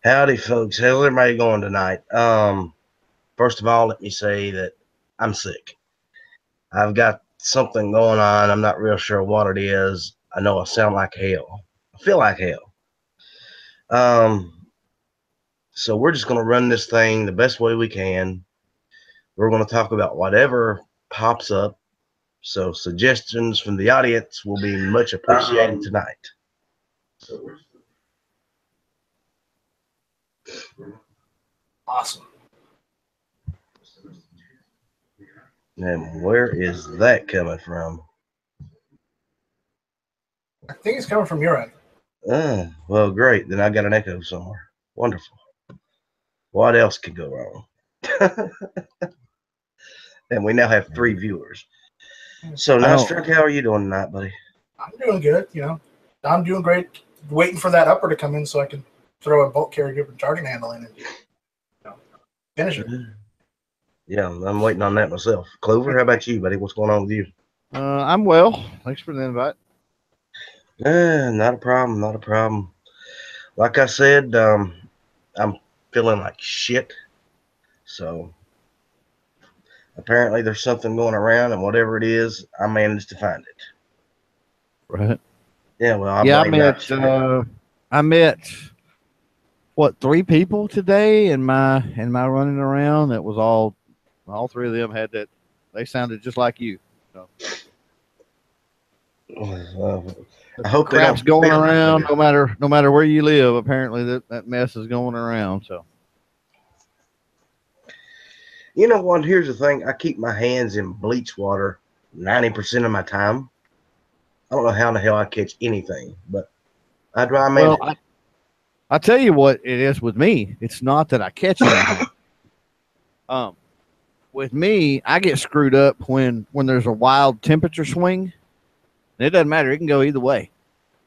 Howdy, folks. How's everybody going tonight? First of all, let me say that I'm sick. I've got something going on. I'm not real sure what it is. I know I sound like hell. I feel like hell. Um, so we're just going to run this thing the best way we can. We're going to talk about whatever pops up. So suggestions from the audience will be much appreciated tonight. Awesome. And where is that coming from? I think it's coming from your end. Well, great. Then I got an echo somewhere. Wonderful. What else could go wrong? And we now have 3 viewers. So, Nostruck, how are you doing tonight, buddy? I'm doing good. I'm doing great. Waiting for that upper to come in so I can throw a bolt carrier and charging handle in and finish it. Yeah, I'm waiting on that myself. Clover, how about you, buddy? What's going on with you? I'm well. Thanks for the invite. Not a problem. Not a problem. Like I said, I'm feeling like shit. So apparently there's something going around, and whatever it is, I managed to find it. Right. Yeah. Well, I met what 3 people today in my running around. That was all 3 of them had that. They sounded just like you. So. I hope crap's going around no matter where you live. Apparently that mess is going around. So you know what? Here's the thing. I keep my hands in bleach water 90% of my time. I don't know how in the hell I catch anything, but I manage. Well, I tell you what it is with me. It's not that I catch anything. With me, I get screwed up when there's a wild temperature swing. It doesn't matter. It can go either way,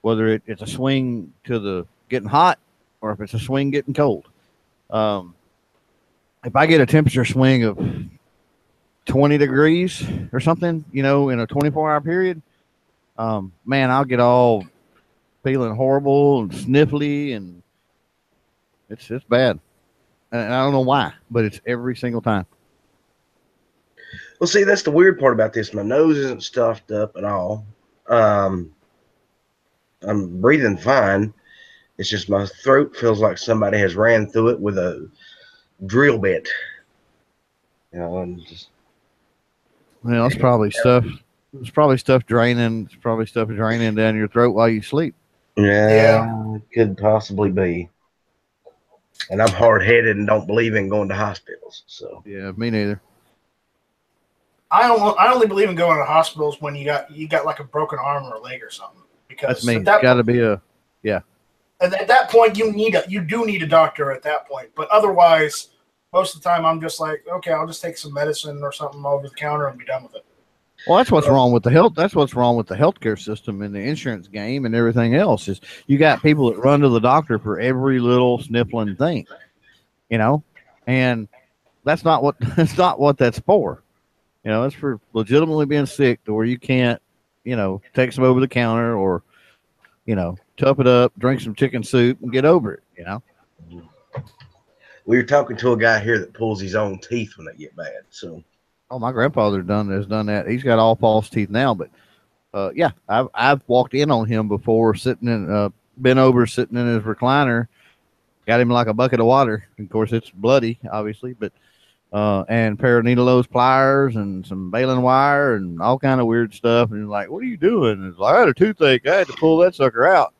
whether it's a swing to the getting hot or if it's a swing getting cold. If I get a temperature swing of 20 degrees or something, in a 24-hour period, man, I'll get all feeling horrible and sniffly, and it's bad. And I don't know why, but it's every single time. Well, see, that's the weird part about this. My nose isn't stuffed up at all. I'm breathing fine. It's just my throat feels like somebody has ran through it with a drill bit. And just. Well, it's probably stuff. It's probably stuff draining. It's probably stuff draining down your throat while you sleep. Yeah, it could possibly be. And I'm hard-headed and don't believe in going to hospitals. So yeah, me neither. I only believe in going to hospitals when you got like a broken arm or a leg or something. Because that's me. It's got to be a yeah. And at that point, you do need a doctor at that point. But otherwise, most of the time, I'm just like, okay, I'll just take some medicine or something over the counter and be done with it. Well, that's what's wrong with the health. That's what's wrong with the healthcare system and the insurance game and everything else. Is you got people that run to the doctor for every little sniffling thing, and that's not what that's for. It's for legitimately being sick to where you can't, take some over the counter or, tough it up, drink some chicken soup and get over it. We were talking to a guy here that pulls his own teeth when they get bad. So. Oh, my grandfather has done that. He's got all false teeth now, but yeah, I've walked in on him before, bent over, sitting in his recliner, got him like a bucket of water. Of course, it's bloody, obviously, but and a pair of needle nose pliers and some baling wire and all kind of weird stuff. And he's like, "What are you doing?" It's like, "I had a toothache. I had to pull that sucker out."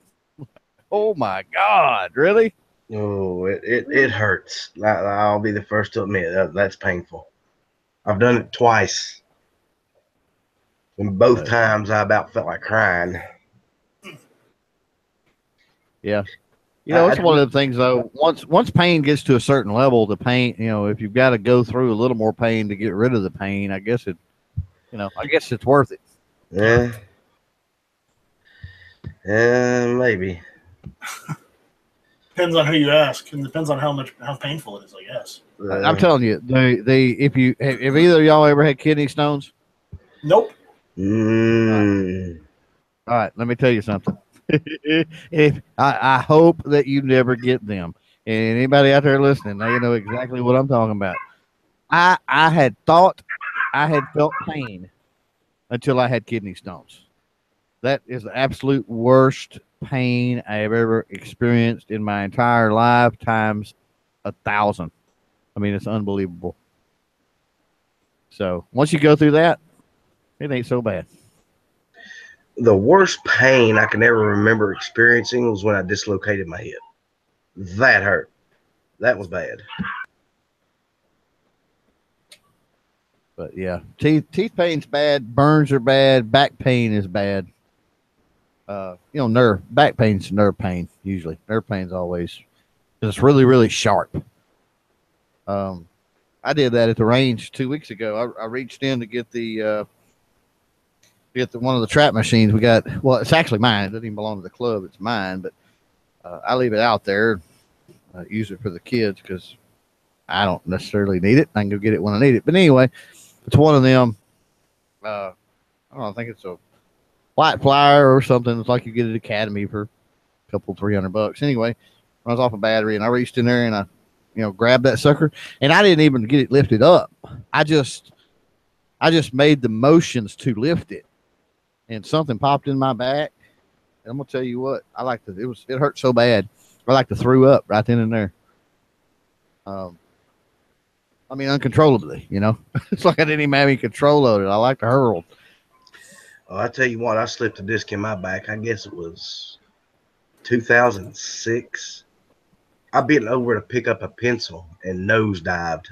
Oh my God, really? Oh, it hurts. I'll be the first to admit that's painful. I've done it twice. And both times I about felt like crying. Yeah. It's one of the things though. Once pain gets to a certain level, the pain, if you've got to go through a little more pain to get rid of the pain, I guess it's worth it. Yeah. Maybe. Depends on who you ask, and depends on how painful it is, I guess. I'm telling you, if either of y'all ever had kidney stones? Nope. All right, let me tell you something. I hope that you never get them. And anybody out there listening, now you know exactly what I'm talking about. I had thought I had felt pain until I had kidney stones. That is the absolute worst pain I have ever experienced in my entire life times 1,000. I mean, it's unbelievable. So once you go through that, it ain't so bad. The worst pain I can ever remember experiencing was when I dislocated my hip. That hurt. That was bad. But yeah, teeth pain's bad. Burns are bad. Back pain is bad. Nerve back pain's nerve pain usually. Nerve pain's always because it's really really sharp. I did that at the range 2 weeks ago. I reached in to get the one of the trap machines we got. Well, it's actually mine. It doesn't even belong to the club. It's mine, but I leave it out there. Use it for the kids because I don't necessarily need it. I can go get it when I need it. But anyway, it's one of them. I don't know. I think it's a white flyer or something. It's like you get at Academy for a couple $300. Anyway, runs off a battery, and I reached in there and I grabbed that sucker, and I didn't even get it lifted up. I just made the motions to lift it, and something popped in my back. And I'm gonna tell you what, it hurt so bad. I like to throw up right then and there. I mean, uncontrollably, it's like I didn't even have any control of it. I like to hurl. Oh, I tell you what, I slipped a disc in my back. I guess it was 2006. I bent over to pick up a pencil and nosedived.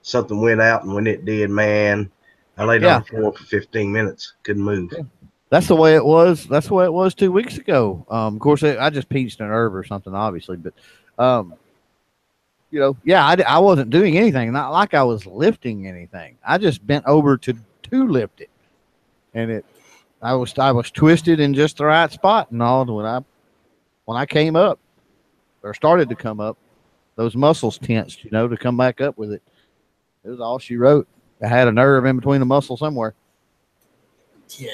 Something went out, and when it did, man, I laid on the floor for 15 minutes. Couldn't move. Yeah. That's the way it was. That's the way it was 2 weeks ago. Of course, I just pinched a nerve or something, obviously, but I wasn't doing anything. Not like I was lifting anything. I just bent over to lift it, and I was twisted in just the right spot. And all when I came up or started to come up, those muscles tensed, to come back up with it. It was all she wrote. I had a nerve in between the muscle somewhere. Yeah.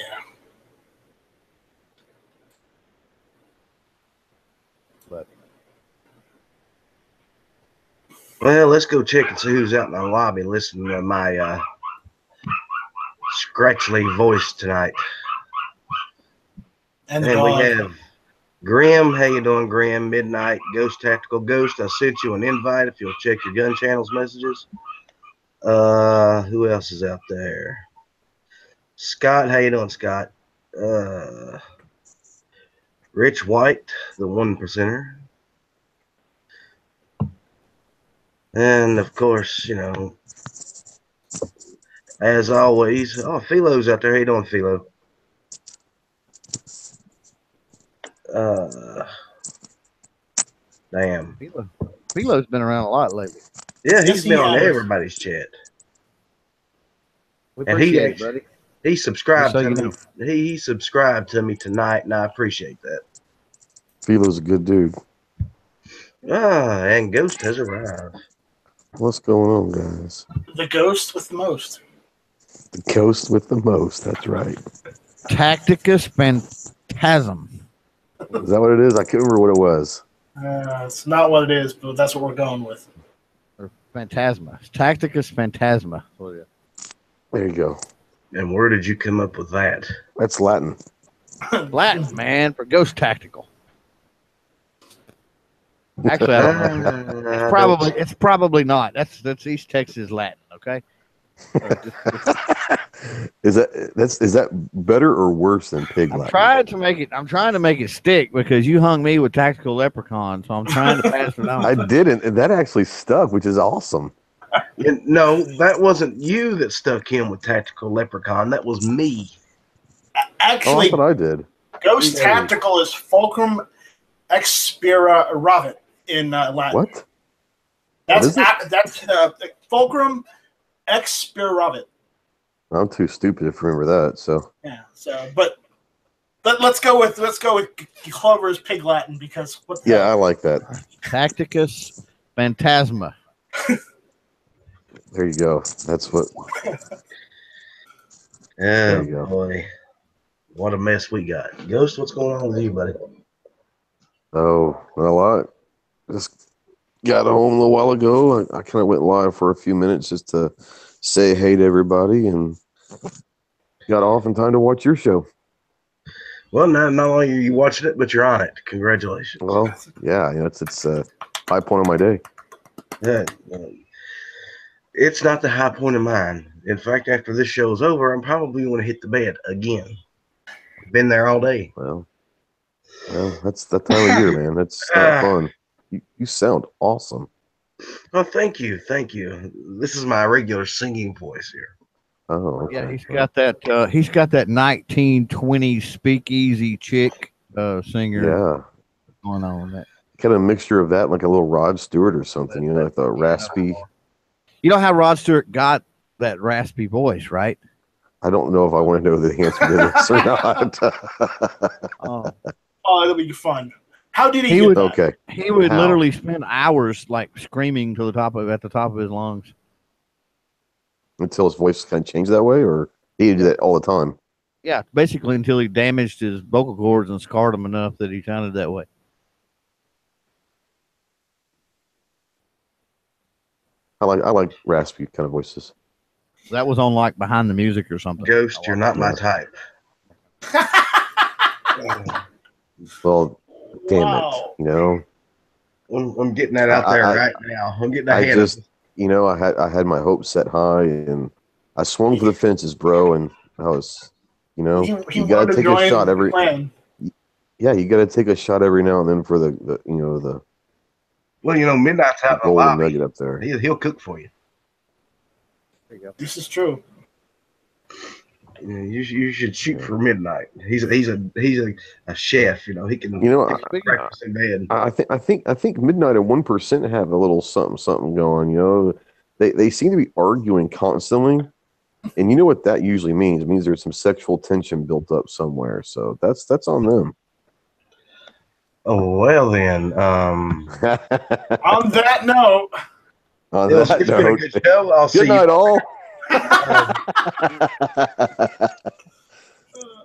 But well, let's go check and see who's out in the lobby listening to my scratchly voice tonight. And we have Grim. How you doing, Grim? Midnight Ghost Tactical Ghost. I sent you an invite if you'll check your gun channels messages. Who else is out there? Scott. How you doing, Scott? Rich White, the 1%er. And of course, as always, Philo's out there. How you doing, Philo? Damn. Philo's been around a lot lately. Yeah, he's been on everybody's chat. We appreciate it, buddy. He subscribed to me. He subscribed to me tonight, and I appreciate that. Philo's a good dude. And Ghost has arrived. What's going on, guys? The ghost with the most. The ghost with the most. That's right. Tacticus Phantasm. Is that what it is? I can't remember what it was. It's not what it is, but that's what we're going with. Or Phantasma. Tacticus Phantasma. There you go. And where did you come up with that? That's Latin. Latin, man, for ghost tactical. Actually, I don't know. It's probably not. That's East Texas Latin. Okay. Is that better or worse than pig Latin? I'm trying to make it stick because you hung me with tactical leprechaun, so I'm trying to pass it on. I didn't, and that actually stuck, which is awesome. No, that wasn't you that stuck him with tactical leprechaun. That was me. Actually, that's what I did. Ghost tactical is fulcrum expiravit in Latin. What? That's fulcrum expiravit. I'm too stupid to remember that. So yeah. So, but let's go with Clover's Pig Latin because I like that. Tacticus Phantasma. There you go. That's what. Oh boy, what a mess we got. Ghost, what's going on with you, buddy? Oh, not a lot. Just got home a little while ago. I kind of went live for a few minutes just to say hey to everybody, and got off in time to watch your show. Well, not only are you watching it, but you're on it. Congratulations. Well, yeah, it's a high point of my day. Yeah, it's not the high point of mine. In fact, after this show is over, I'm probably going to hit the bed again. Been there all day. Well, that's that time of year, man. That's not fun. You sound awesome. Oh, thank you. This is my regular singing voice here. Oh, okay. Yeah, he's got that 1920s speakeasy chick singer Yeah, going on that. kind of a mixture of that, like a little Rod Stewart or something. You know, like the raspy. You know how Rod Stewart got that raspy voice, right? I don't know if I want to know the answer to this or not. Oh. Oh, it'll be fun. How did he He get would- that? Okay. He would How? literally spend hours like screaming at the top of his lungs. Until his voice kind of changed that way, or he did that all the time. Yeah, basically until he damaged his vocal cords and scarred them enough that he sounded that way. I like raspy kind of voices. That was on like Behind the Music or something. Ghost, you're not my type. Well, damn Wow. it, you know. I'm getting that out there right now. I'm getting that hand. I had my hopes set high, and I swung for the fences, bro. And I was, He you wanted gotta to take a join shot the every. plan. Yeah, you gotta take a shot every now and then for the Well, Midnight's out in the golden lobby. nugget up there. He'll cook for you. There you go. This is true. Yeah, you should shoot for Midnight. He's a chef. He can. You know, he can breakfast in bed. I think Midnight and 1% have a little something going. You know, they seem to be arguing constantly, and you know what that usually means? It means there's some sexual tension built up somewhere. So that's on them. Oh well then. On On that note, It's that been a note, good show. I'll see good night, you. all.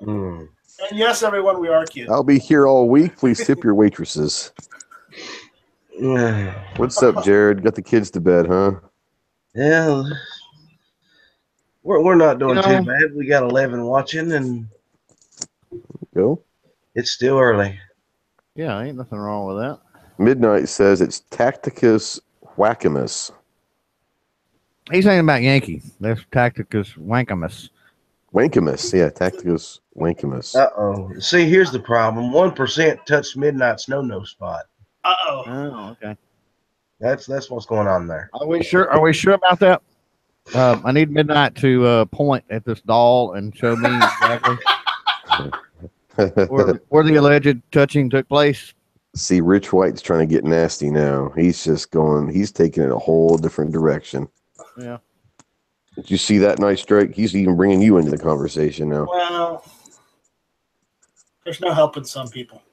Mm. and yes, everyone, we are kids. I'll be here all week. Please tip your waitresses. Yeah, What's up, Jared? Got the kids to bed, huh? we're not doing You too know- bad. We got 11 watching, and Go. it's still early. Yeah, ain't nothing wrong with that. Midnight says it's Tacticus Wackamus. He's saying about Yankee. That's Tacticus Wankamus. Wankamus, yeah, Tacticus Wankamus. Uh-oh. See, here's the problem. 1% touched Midnight's no spot. Uh-oh. Oh, okay. That's what's going on there. Are we sure about that? I need Midnight to point at this doll and show me exactly where the alleged touching took place. See, Rich White's trying to get nasty now. He's taking it a whole different direction. Yeah. Did you see that nice strike? He's even bringing you into the conversation now. Well, there's no helping some people.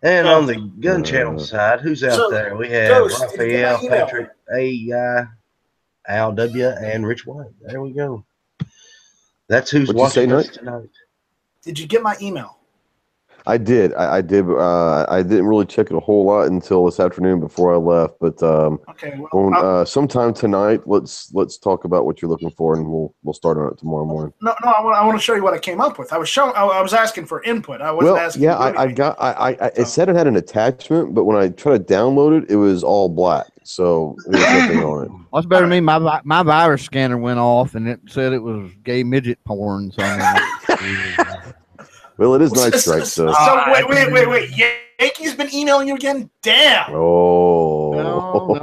And on the gun channel side, who's out So, there? We have Ghost, did you get Raphael, my email? Patrick, AI, Al W, and Rich White. There we go. That's who's What'd you say, watching us Knight? tonight. Did you get my email? I did. I did. I didn't really check it a whole lot until this afternoon before I left. But Okay. Well, sometime tonight, let's talk about what you're looking for, and we'll start on it tomorrow morning. no. I want to show you what I came up with. I was asking for input. I wasn't asking. Yeah, to do anything. it said it had an attachment, but when I tried to download it, it was all black, so there was nothing on it. What's better than me? My virus scanner went off and it said it was gay midget porn. So Well, it is Night Strike, so. So wait. Yankee's been emailing you again? Damn. Oh. No.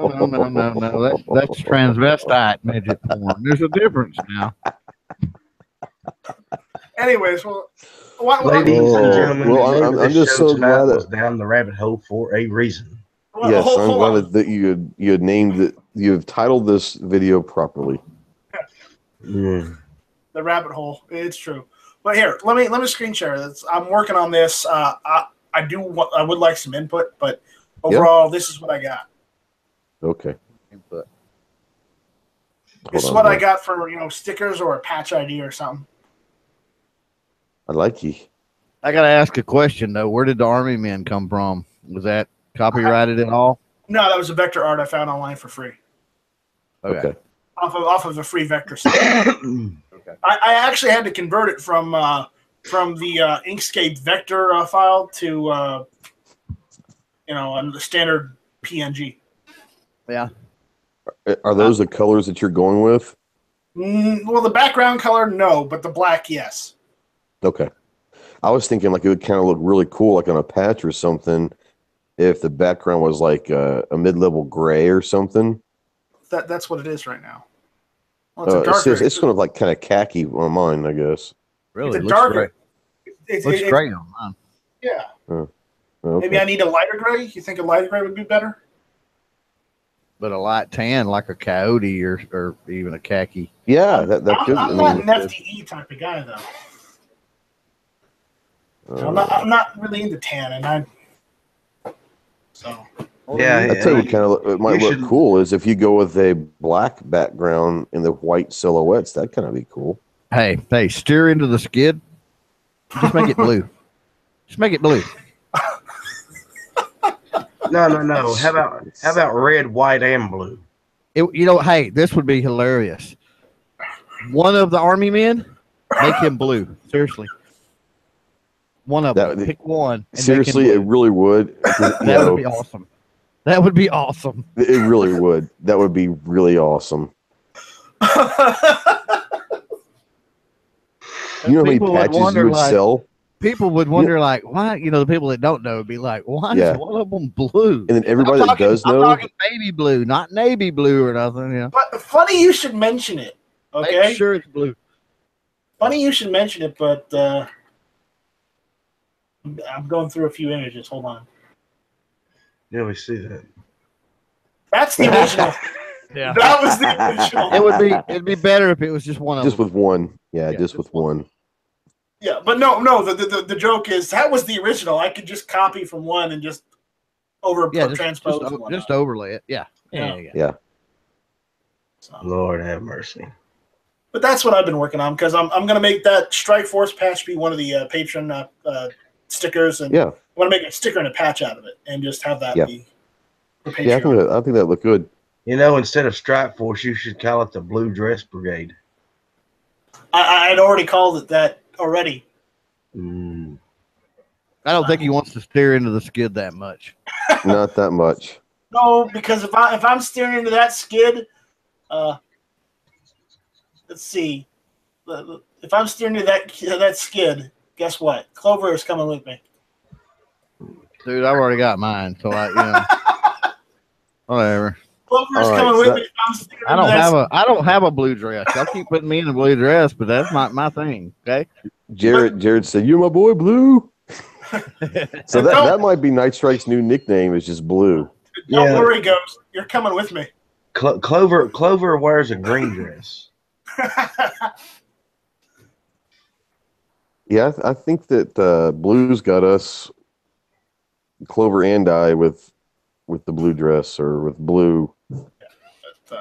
That's transvestite midget porn. There's a difference now. Anyways, well, Ladies and gentlemen, well, the name I'm of this just show so tonight glad that- was down the rabbit hole for a reason. Yes, I'm hold glad on. that you had named it. You have titled this video properly. Mm. The rabbit hole. It's true. But here, let me screen share this. I'm working on this. I would like some input, but overall, this is what I got. Okay. Input. This is what I got for stickers or a patch ID or something. I like you. I gotta ask a question though. Where did the army men come from? Was that copyrighted at all? No, that was a vector art I found online for free. Okay. Off of a free vector site. Okay. I actually had to convert it from the Inkscape vector file to the standard PNG. Yeah. Are those the colors that you're going with? Well, the background color, no, but the black, yes. Okay. I was thinking like it would kind of look really cool, like on a patch or something, if the background was like a mid-level gray or something. That's what it is right now. Well, it's a darker. It's kind of like kind of khaki on mine, I guess. Really? It's a darker. Looks great on mine. Yeah. Okay. Maybe I need a lighter gray. You think a lighter gray would be better? But a light tan, like a coyote or even a khaki. Yeah, that could. I'm not an FDE type of guy though. I'm not really into tan, and Yeah, I tell you, it might look cool is if you go with a black background and the white silhouettes. That kind of be cool. Hey, steer into the skid. Just make it blue. Just make it blue. No. How about red, white, and blue? Hey, this would be hilarious. One of the army men, make him blue. Seriously. One of them. Pick one. Seriously, it really would. That would be awesome. That would be awesome. It really would. That would be really awesome. You know how many patches you would sell? People would wonder, why? The people that don't know would be like, why is one of them blue? And then everybody that does know, I'm talking baby blue, not navy blue or nothing. But funny you should mention it. Okay, make sure it's blue. Funny you should mention it, but I'm going through a few images. Hold on. Yeah, we see that. That's the original. Yeah, that was the original. It'd be better if it was just one of them. Just with one. Yeah, just with one. Yeah, but no. The joke is that was the original. I could just copy from one and just transpose. Just overlay it. Yeah. So. Lord have mercy. But that's what I've been working on because I'm going to make that Strike Force patch be one of the patron stickers, and I want to make a sticker and a patch out of it, and just have that be. Yeah, I think that looked good. Instead of Strike Force, you should call it the Blue Dress Brigade. I'd already called it that already. I don't think he wants to steer into the skid that much. Not that much. No, because if I'm steering into that skid, let's see. If I'm steering into that skid, guess what? Clover is coming with me. Dude, I've already got mine, so whatever. Clover is coming with me. If I'm steering I don't have a blue dress. Y'all keep putting me in a blue dress, but that's not my thing. Okay. Jared said, "You're my boy, Blue." So that might be Night Strike's new nickname is just Blue. Don't worry, Ghost. You're coming with me. Clover wears a green dress. Yeah, I think that Blue's got us, Clover and I, with the blue dress or with Blue.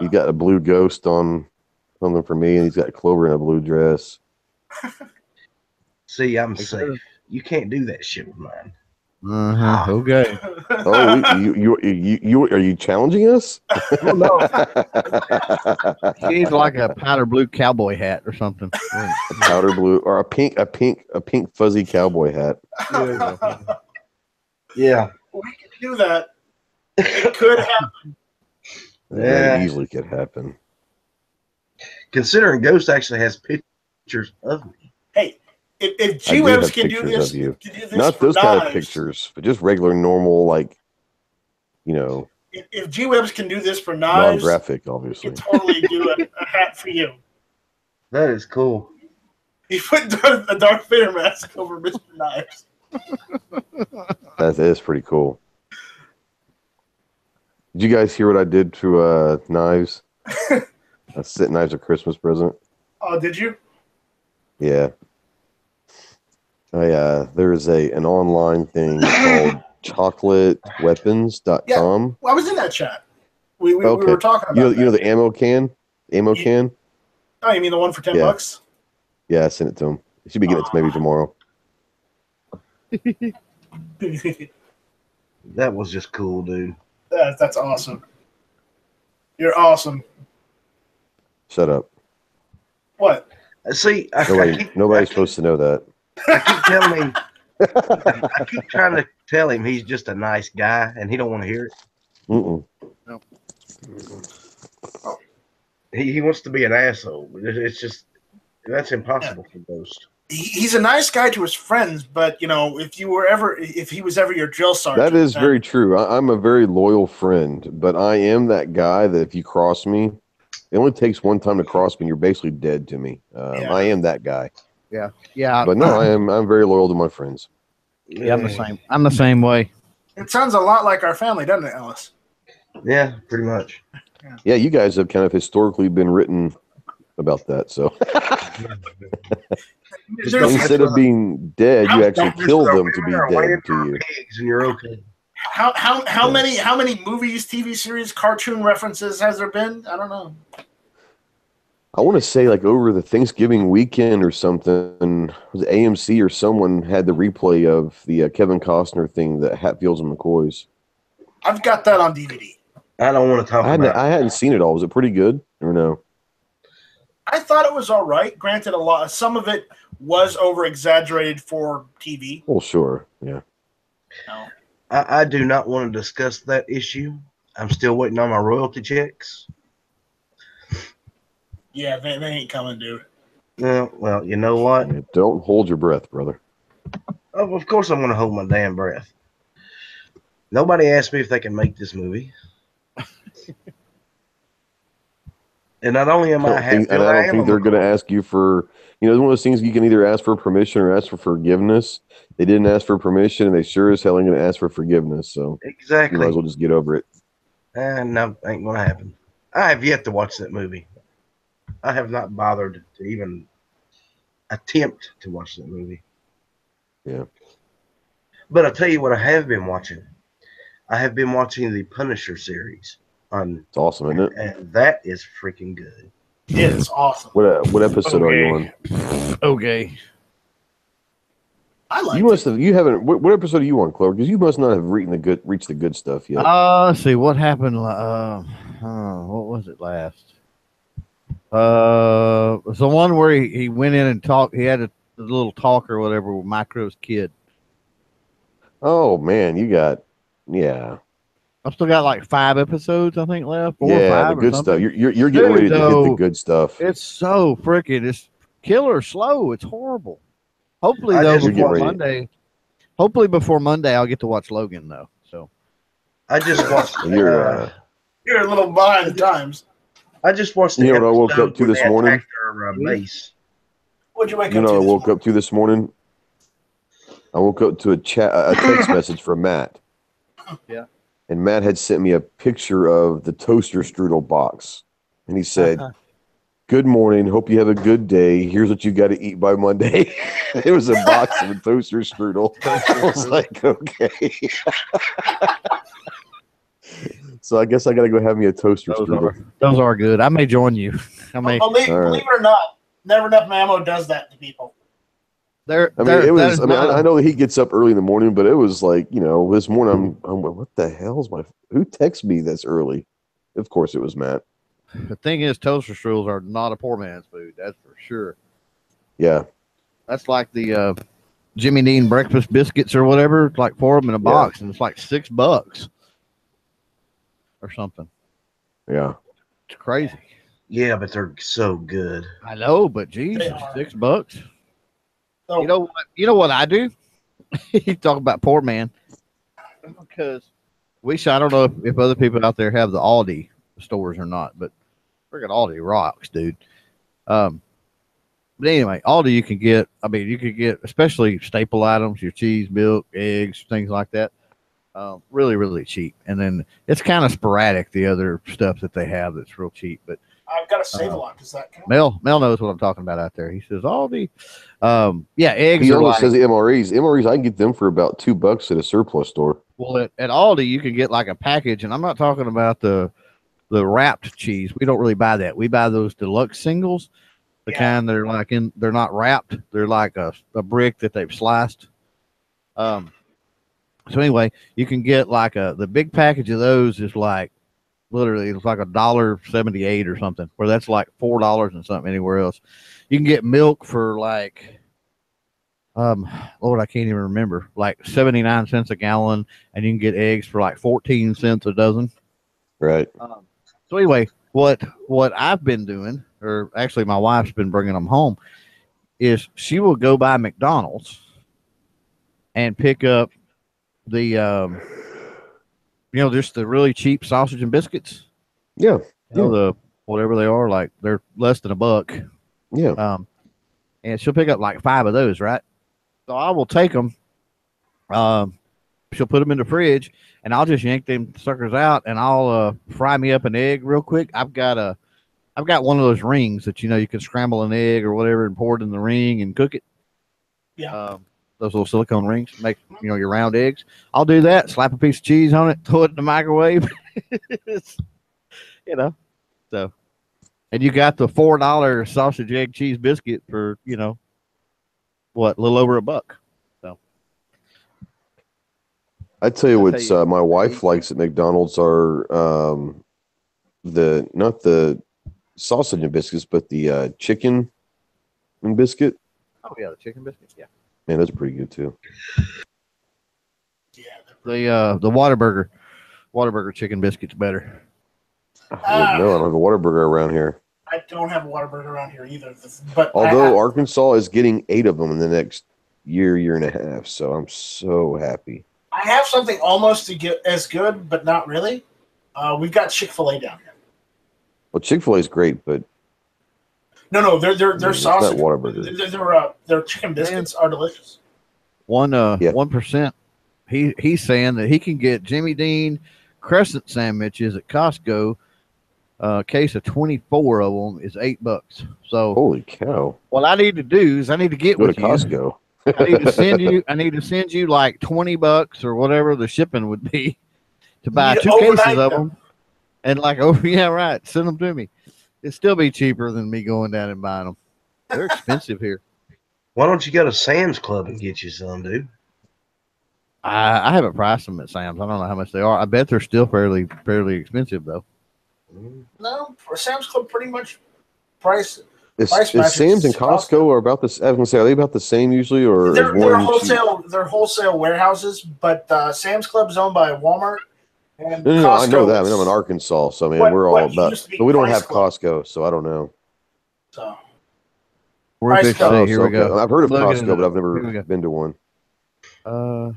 He got a blue ghost on something for me, and he's got Clover in a blue dress. See, I'm safe. You can't do that shit with mine. Okay. Oh, you are you challenging us? Well, no. He's like a powder blue cowboy hat or something. Powder blue or a pink fuzzy cowboy hat. Yeah. We can do that. It could happen. Yeah, it easily could happen. Considering Ghost actually has pictures of me. Hey, if G-Webs can do this, not those kind of pictures, but just regular, normal, If G-Webs can do this for knives, non-graphic, obviously, we can totally do a hat for you. That is cool. He put a Darth Vader mask over Mr. Knives. That is pretty cool. Did you guys hear what I did to Knives? I sent Knives a Christmas present. Oh, did you? Yeah. There's an online thing called chocolateweapons.com. Yeah, well, I was in that chat. We were talking about you know the ammo can? Can? Oh, you mean the one for $10? Yeah, I sent it to him. He should be getting it maybe tomorrow. That was just cool, dude. That's awesome. You're awesome. Shut up. What? See, Nobody's supposed to know that. I keep telling him. I keep trying to tell him he's just a nice guy, and he don't want to hear it. Mm-mm. No. He wants to be an asshole. It's just that's impossible for Ghost. He's a nice guy to his friends, but if he was ever your drill sergeant, That is very true. I'm a very loyal friend, but I am that guy that if you cross me, it only takes one time to cross me, and you're basically dead to me. I am that guy. Yeah. But no, I'm very loyal to my friends. Yeah, I'm the same. I'm the same way. It sounds a lot like our family, doesn't it, Ellis? Yeah, pretty much. Yeah, you guys have kind of historically been written about that. So instead of being dead, you actually kill them to be dead to you. Pigs and you're okay. How many movies, TV series, cartoon references has there been? I don't know. I want to say like over the Thanksgiving weekend or something, was it AMC or someone had the replay of the Kevin Costner thing, the Hatfields and McCoys. I've got that on DVD. I don't want to talk about it. I hadn't seen it all. Was it pretty good or no? I thought it was all right. Granted, some of it was over exaggerated for TV. Well, sure, yeah. No. I do not want to discuss that issue. I'm still waiting on my royalty checks. Yeah, they ain't coming, dude. Well, you know what? Don't hold your breath, brother. Oh, of course I'm going to hold my damn breath. Nobody asked me if they can make this movie. And not only am I happy, and I don't think they're going to ask you for, it's one of those things you can either ask for permission or ask for forgiveness. They didn't ask for permission, and they sure as hell ain't going to ask for forgiveness. So exactly, you might as well just get over it. No, ain't going to happen. I have yet to watch that movie. I have not bothered to even attempt to watch that movie. Yeah. But I'll tell you what I have been watching. I have been watching the Punisher series. It's awesome, isn't it? And that is freaking good. It is awesome. What episode are you on? Okay. I like you haven't what episode are you on, Chloe? Because you must not have reached the good stuff yet. Let's see what happened. What was it last? It was the one where he went in and talked. He had a little talk or whatever with Micro's kid. Oh man, I've still got like 5 episodes, I think, left. 4 or 5 the good or stuff. something. You're getting ready to hit the good stuff. It's so freaking. It's killer slow. It's horrible. Hopefully before Monday. Hopefully before Monday, I'll get to watch Logan though. So I just watched. You're a little behind the times. I just watched. You know what I woke up to this morning? Base. What'd you wake up to? You know what I woke up to this morning? I woke up to a text message from Matt. Yeah. And Matt had sent me a picture of the toaster strudel box. And he said, "Good morning. Hope you have a good day. Here's what you got to eat by Monday." It was a box of a toaster strudel. I was like, okay. So I guess I got to go have me a toaster strudel. Those are good. I may join you. Believe it or not, Never Enough Mammo does that to people. I know that he gets up early in the morning, but it was like, this morning I'm what the hell's who texts me this early? Of course it was Matt. The thing is, toaster strudels are not a poor man's food. That's for sure. Yeah. That's like the Jimmy Dean breakfast biscuits or whatever. It's like 4 of them in a box, and it's like $6 or something. Yeah. It's crazy. Yeah, but they're so good. I know, but geez, $6. So, You know what I do? You talk about poor man, because I don't know if other people out there have the Aldi stores or not, but freaking Aldi rocks, dude. But anyway, Aldi you can get especially staple items, your cheese, milk, eggs, things like that. Really, really cheap. And then it's kind of sporadic, the other stuff that they have that's real cheap, but I've got to save a lot. Does that count? Mel knows what I'm talking about out there. He says Aldi. Eggs. He almost says the MREs. MREs, I can get them for about $2 at a surplus store. Well, at Aldi, you can get like a package, and I'm not talking about the wrapped cheese. We don't really buy that. We buy those deluxe singles, the kind that are they're not wrapped. They're like a brick that they've sliced. So So anyway, you can get like the big package of those is like literally it's like $1.78 or something, where that's like $4 and something anywhere else. You can get milk for like Lord, I can't even remember, like 79 cents a gallon, and you can get eggs for like 14 cents a dozen. Right. So anyway, what I've been doing, or actually my wife's been bringing them home, is she will go by McDonald's and pick up the just the really cheap sausage and biscuits. Yeah. The whatever they are, like they're less than $1. Yeah. And she'll pick up like 5 of those, right? So I will take them. She'll put them in the fridge, and I'll just yank them suckers out, and I'll fry me up an egg real quick. I've got one of those rings that you can scramble an egg or whatever and pour it in the ring and cook it. Yeah. Those little silicone rings make your round eggs. I'll do that. Slap a piece of cheese on it, throw it in the microwave. So, and you got the $4 sausage, egg, cheese biscuit for what, a little over $1. So I tell you what's my wife likes at McDonald's are not the sausage and biscuits, but the chicken and biscuit. Oh yeah, the chicken biscuits. Yeah, man, that's pretty good too. Yeah. The Whataburger chicken biscuits better. No, I don't have a Whataburger around here. I don't have a Whataburger around here either. But although Arkansas is getting 8 of them in the next year and a half, so I'm so happy. I have something almost to get as good, but not really. We've got Chick-fil-A down here. Well, Chick-fil-A is great, but no, their sausage, Whataburger. Their chicken biscuits are delicious. 1%. He's saying that he can get Jimmy Dean crescent sandwiches at Costco. A case of 24 of them is $8. So holy cow! What I need to do is I need to get go with to Costco. I need to send you like $20 or whatever the shipping would be to buy 2 cases of them. And yeah, right. Send them to me. It'd still be cheaper than me going down and buying them. They're expensive here. Why don't you go to Sam's Club and get you some, dude? I haven't priced them at Sam's. I don't know how much they are. I bet they're still fairly expensive though. No, for Sam's Club, pretty much price. Is Sam's and Costco are about this? I was gonna say, are they about the same usually, or they're wholesale? They're wholesale warehouses, but Sam's Club is owned by Walmart. And no, I know that. I mean, I'm in Arkansas, so we're all about. But we don't have Costco, so I don't know. So we're here we go. I've heard of Costco, but I've never been to one. So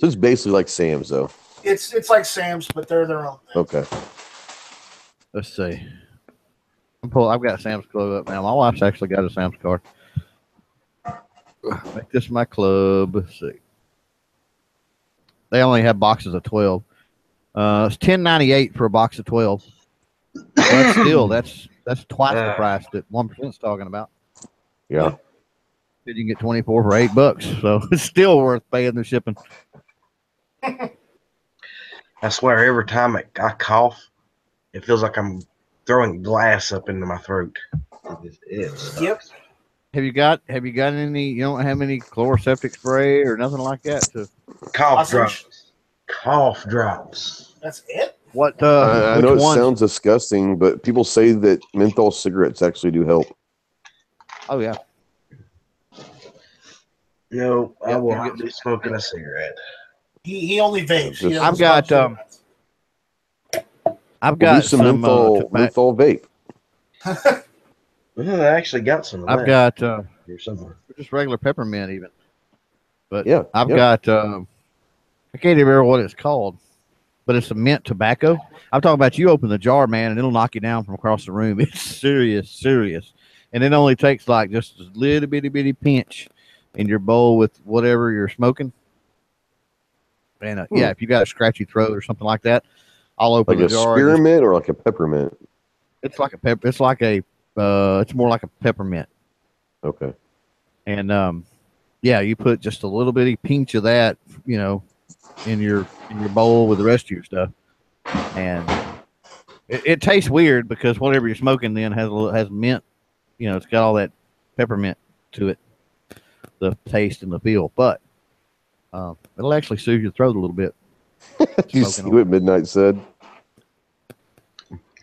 it's basically like Sam's, though. It's like Sam's, but they're their own thing. Okay. Let's see. I've got Sam's Club up now. My wife's actually got a Sam's card. Make this my club. Let's see. They only have boxes of 12. It's $10.98 for a box of 12. But still, that's twice the price that 1% is talking about. Yeah. You can get 24 for $8, so it's still worth paying the shipping. I swear, every time I cough, it feels like I'm throwing glass up into my throat. Yep. Have you got any? You don't have any chloroseptic spray or nothing like that to cough drops? Cough drops. That's it. What? I know it sounds disgusting, but people say that menthol cigarettes actually do help. Oh yeah. No, I will not be smoking a cigarette. He only vapes. I've got some menthol vape. I actually got some. I've got here somewhere. Just regular peppermint, even. But yeah, I've got. I can't even remember what it's called, but it's a mint tobacco. I'm talking about you open the jar, man, and it'll knock you down from across the room. It's serious, and it only takes like just a little bitty pinch in your bowl with whatever you're smoking. And yeah, if you got a scratchy throat or something like that, I'll open the jar. Like a spearmint or like a peppermint? It's like a pepper. It's like a. It's more like a peppermint. Okay. And yeah, you put just a little bitty pinch of that, in your bowl with the rest of your stuff, and it tastes weird because whatever you're smoking then has mint. It's got all that peppermint to it, the taste and the feel. But It'll actually soothe your throat a little bit. Did you see what Midnight said?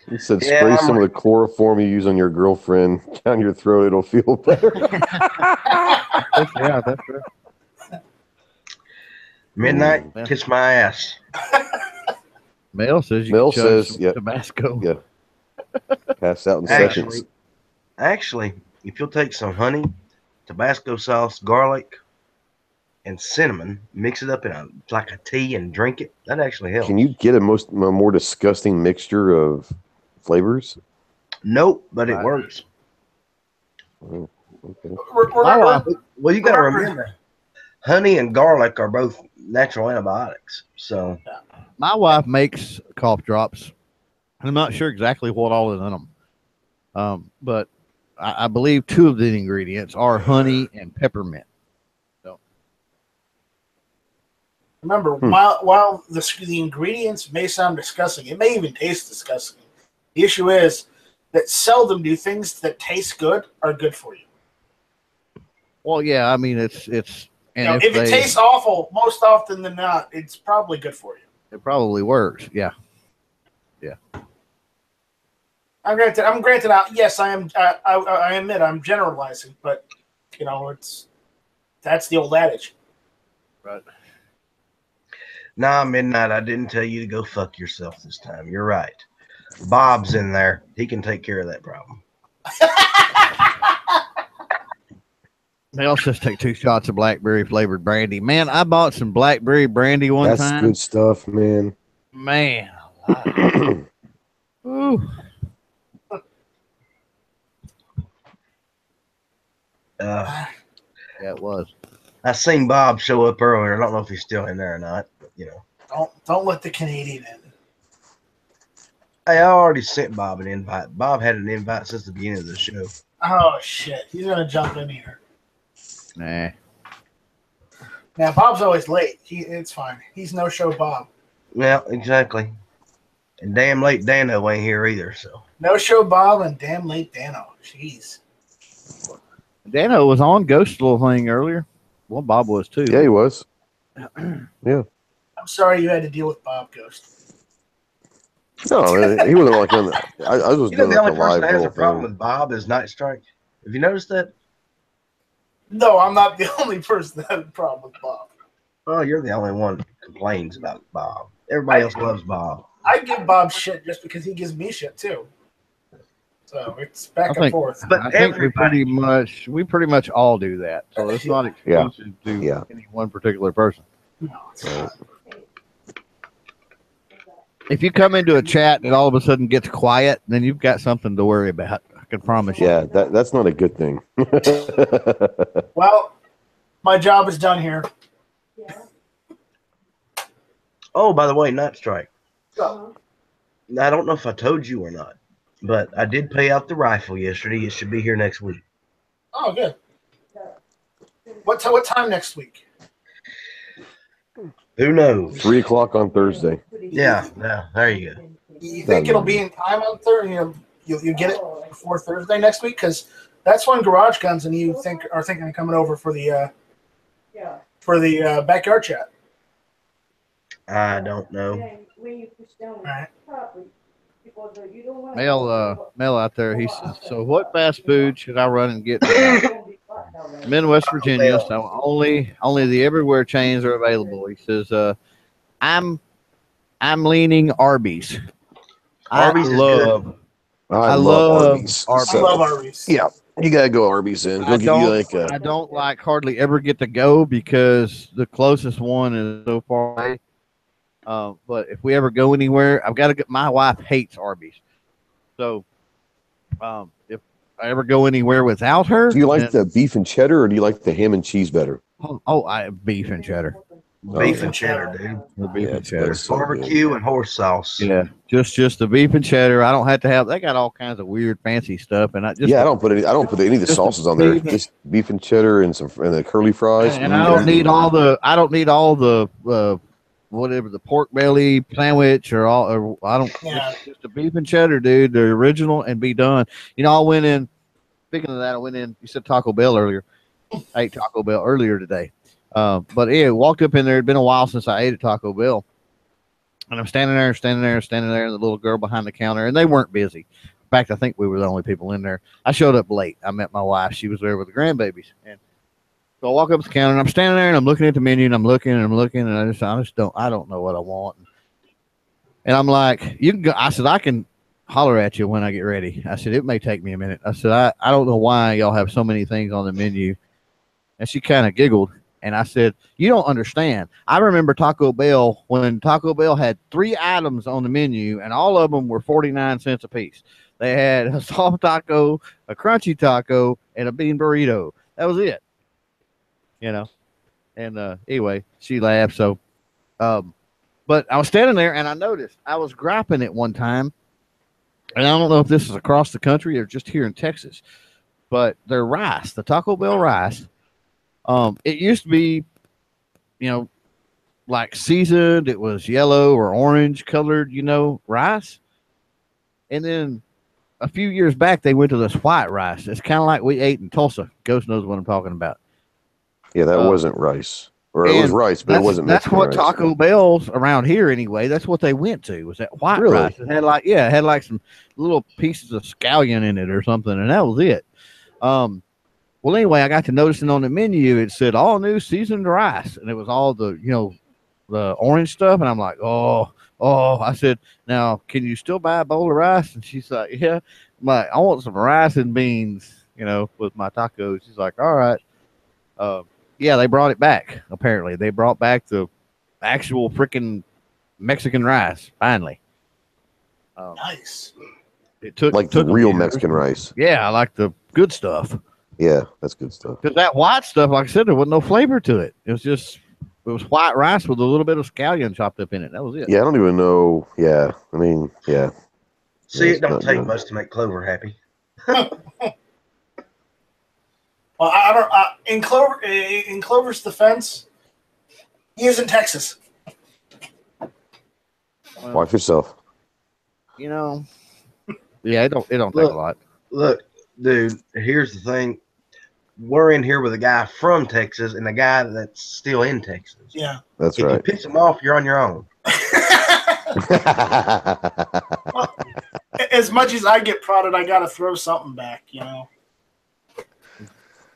He said, spray some of the chloroform you use on your girlfriend down your throat. It'll feel better. Yeah, that's right. Midnight, kiss my ass. Mel says you Mel can chug says, some yep. Tabasco. Yeah. Pass out in seconds. Actually, if you'll take some honey, Tabasco sauce, garlic, and cinnamon, mix it up in like a tea and drink it, that actually helps. Can you get a more disgusting mixture of flavors? Nope, but it works. Oh, okay. Well, you got to remember, honey and garlic are both natural antibiotics. So, my wife makes cough drops. I'm not sure exactly what all is in them, but I believe 2 of the ingredients are honey and peppermint. So, remember, while the ingredients may sound disgusting, it may even taste disgusting. The issue is that seldom do things that taste good are good for you. Well, yeah, I mean it's and if it tastes awful, most often than not, it's probably good for you. It probably works. Yeah. I'm granted. Yes, I am. I admit I'm generalizing, but that's the old adage. Right. Nah, Midnight, I didn't tell you to go fuck yourself this time. You're right. Bob's in there. He can take care of that problem. They also just take 2 shots of blackberry flavored brandy. Man, I bought some blackberry brandy one time. That's good stuff, man. Man. Ooh. Yeah, it was. I seen Bob show up earlier. I don't know if he's still in there or not, but Don't let the Canadian in. Hey, I already sent Bob an invite. Bob had an invite since the beginning of the show. Oh shit, he's gonna jump in here. Nah. Now Bob's always late. It's fine. He's no show Bob. Well, exactly. And damn late Dano ain't here either. So no show Bob and damn late Dano. Jeez. Dano was on Ghost little thing earlier. Well, Bob was too. Yeah, he was. Yeah. I'm sorry you had to deal with Bob Ghost. No, he wasn't like on the. I was doing the only person live that has a little problem thing. with Bob is Night Strike. Have you noticed that? No, I'm not the only person that has a problem with Bob. Oh, you're the only one that complains about Bob. Everybody else loves Bob. I give Bob shit just because he gives me shit too. So it's back and forth. But I think we pretty much all do that. So it's not exclusive to any one particular person. No, it's not. If you come into a chat and all of a sudden gets quiet, then you've got something to worry about. I can promise you. Yeah, that's not a good thing. Well, my job is done here. Oh, by the way, Night Strike. Oh. I don't know if I told you or not, but I did pay out the rifle yesterday. It should be here next week. Oh, good. What time next week? Who knows? 3 o'clock on Thursday. Yeah, there you go. You think it'll be in time on Thursday? You get it before Thursday next week? Because that's when Garage Guns and you are thinking of coming over for the backyard chat. I don't know. All right. Mel out there, he says, so what fast food should I run and get? I'm in West Virginia, so only the everywhere chains are available. He says, I'm leaning Arby's. Arby's I love Arby's. I love Arby's. Yeah, you gotta go Arby's in. I don't like hardly ever get to go because the closest one is so far away. But if we ever go anywhere, I've got to get. My wife hates Arby's, so if I ever go anywhere without her, do you like the beef and cheddar or do you like the ham and cheese better? I beef and cheddar. Beef and cheddar, dude. The beef and cheddar. Barbecue and horse sauce. Yeah, just the beef and cheddar. I don't have to have. They got all kinds of weird fancy stuff, and I don't put any of the sauces on there. Just beef and cheddar and the curly fries. And I don't need all the whatever the pork belly sandwich or all. Or I don't. Yeah. Just the beef and cheddar, dude. The original and be done. I went in. Speaking of that, I went in. You said Taco Bell earlier. I ate Taco Bell earlier today. But yeah, walked up in there. It'd been a while since I ate at Taco Bell. And I'm standing there, and the little girl behind the counter, and they weren't busy. In fact, I think we were the only people in there. I showed up late. I met my wife. She was there with the grandbabies. And so I walk up to the counter, and I'm standing there, and I'm looking at the menu, and I'm looking, and I just don't know what I want. And I'm like, you can go. I said, I can holler at you when I get ready. I said, it may take me a minute. I said, I don't know why y'all have so many things on the menu. And she kind of giggled. And I said, you don't understand. I remember Taco Bell when Taco Bell had 3 items on the menu, and all of them were 49 cents a piece. They had a soft taco, a crunchy taco, and a bean burrito. That was it. You know? And anyway, she laughed. So, but I was standing there, and I noticed I was griping at one time. And I don't know if this is across the country or just here in Texas, but their rice, the Taco Bell rice, it used to be, like seasoned. It was yellow or orange colored, rice. And then a few years back, they went to this white rice. It's kind of like we ate in Tulsa. Ghost knows what I'm talking about. Yeah, that wasn't rice. Or it was rice, but it wasn't Mexican That's what rice. Taco Bell's around here anyway. That's what they went to, was that white rice. It had like some little pieces of scallion in it or something, and that was it. Well, anyway, I got to noticing on the menu, it said all new seasoned rice, and it was all the, the orange stuff. And I'm like, oh, I said, now, can you still buy a bowl of rice? And she's like, yeah. I'm like, I want some rice and beans, with my tacos. She's like, all right. Yeah, they brought it back. Apparently, they brought back the actual freaking Mexican rice. Finally, Nice. It took the real years. Mexican rice. Yeah, I like the good stuff. Yeah, that's good stuff. Because that white stuff, like I said, there wasn't no flavor to it. It was white rice with a little bit of scallion chopped up in it. That was it. Yeah, I don't even know. Yeah, I mean, yeah. See, Yeah, it don't take good. much to make Clover happy. Well, I don't. In Clover's defense, he is in Texas. Well, Watch yourself. yeah, it don't take a lot. Look, dude, here's the thing. We're in here with a guy from Texas and a guy that's still in Texas. Yeah. That's if right. you piss him off, you're on your own. Well, as much as I get prodded, I got to throw something back,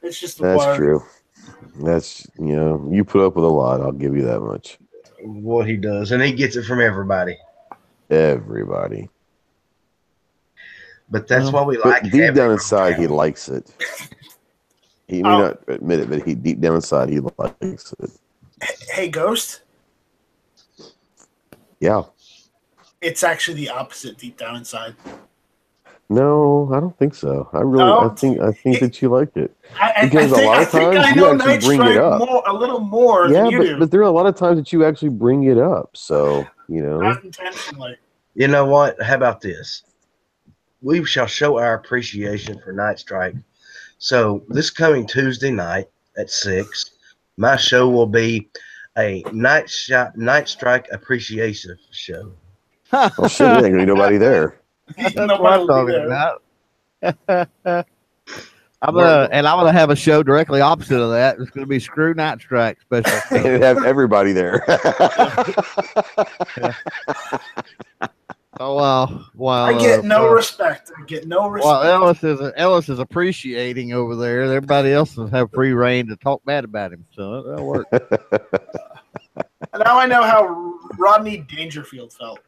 It's just That's word. true. That's, you put up with a lot. I'll give you that much. What he does, and he gets it from everybody. Everybody. But that's why we But like deep down him. inside, he likes it. He may not admit it, but deep down inside, he likes it. Hey, Ghost. Yeah. It's actually the opposite deep down inside. No, I don't think so. I think that you like it. Because a lot of times you actually bring it up. A little more Yeah, than you do. but there are a lot of times that you actually bring it up. So, Not intentionally. You know what? How about this? We shall show our appreciation for Night Strike. So this coming Tuesday night at 6, my show will be a Night Strike appreciation show. Oh shit, there ain't gonna be nobody there. That's Nobody what I'm will be talking there. about. I'm gonna have a show directly opposite of that. It's gonna be Screw Night Strike special. And have everybody there. So while I get no respect. I get no respect. While Ellis is appreciating over there, everybody else will have free reign to talk bad about him. So that'll work. Now I know how Rodney Dangerfield felt.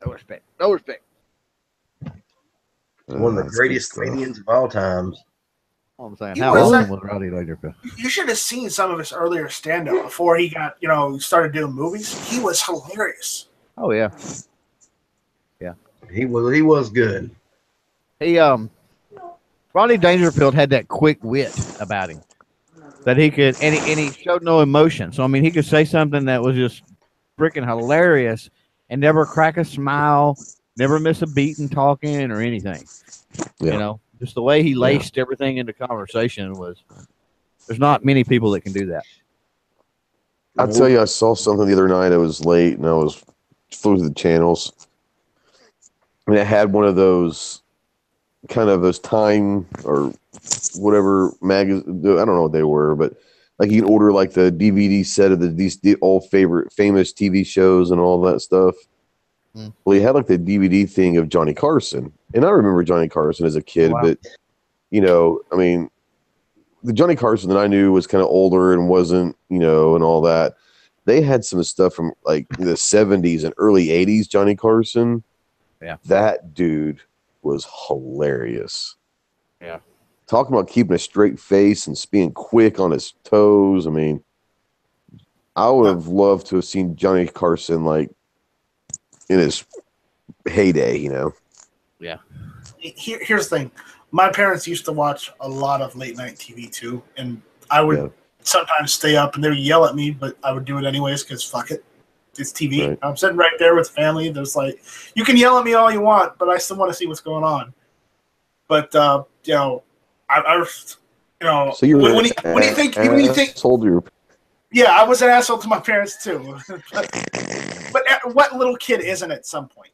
No respect. No respect. One of the greatest comedians of all times. All I'm saying, He how was awesome was Rodney Dangerfield? You should have seen some of his earlier stand-up before he got, started doing movies. He was hilarious. Oh yeah. He was good. He Rodney Dangerfield had that quick wit about him that he could, and he showed no emotion. So I mean, he could say something that was just freaking hilarious and never crack a smile, never miss a beat in talking or anything. Yeah. Just the way he laced everything into conversation was. There's not many people that can do that. I'll tell you, I saw something the other night. I was late and I was flew through the channels. And it had one of those kind of those Time or whatever magazine. I don't know what they were, but like you can order like the DVD set of the all famous TV shows and all that stuff. Well, he had like the DVD thing of Johnny Carson, and I remember Johnny Carson as a kid, but I mean, the Johnny Carson that I knew was kind of older and wasn't, and all that. They had some stuff from like the 70s and early 80s. Johnny Carson, that dude was hilarious. Yeah, talking about keeping a straight face and being quick on his toes. I mean, I would have loved to have seen Johnny Carson like in his heyday, Yeah. Here's the thing. My parents used to watch a lot of late night TV too, and I would sometimes stay up and they would yell at me, but I would do it anyways because fuck it. It's TV. Right. I'm sitting right there with the family. There's like, you can yell at me all you want, but I still want to see what's going on. But so you're when you think, yeah, I was an asshole to my parents too. but what little kid isn't at some point?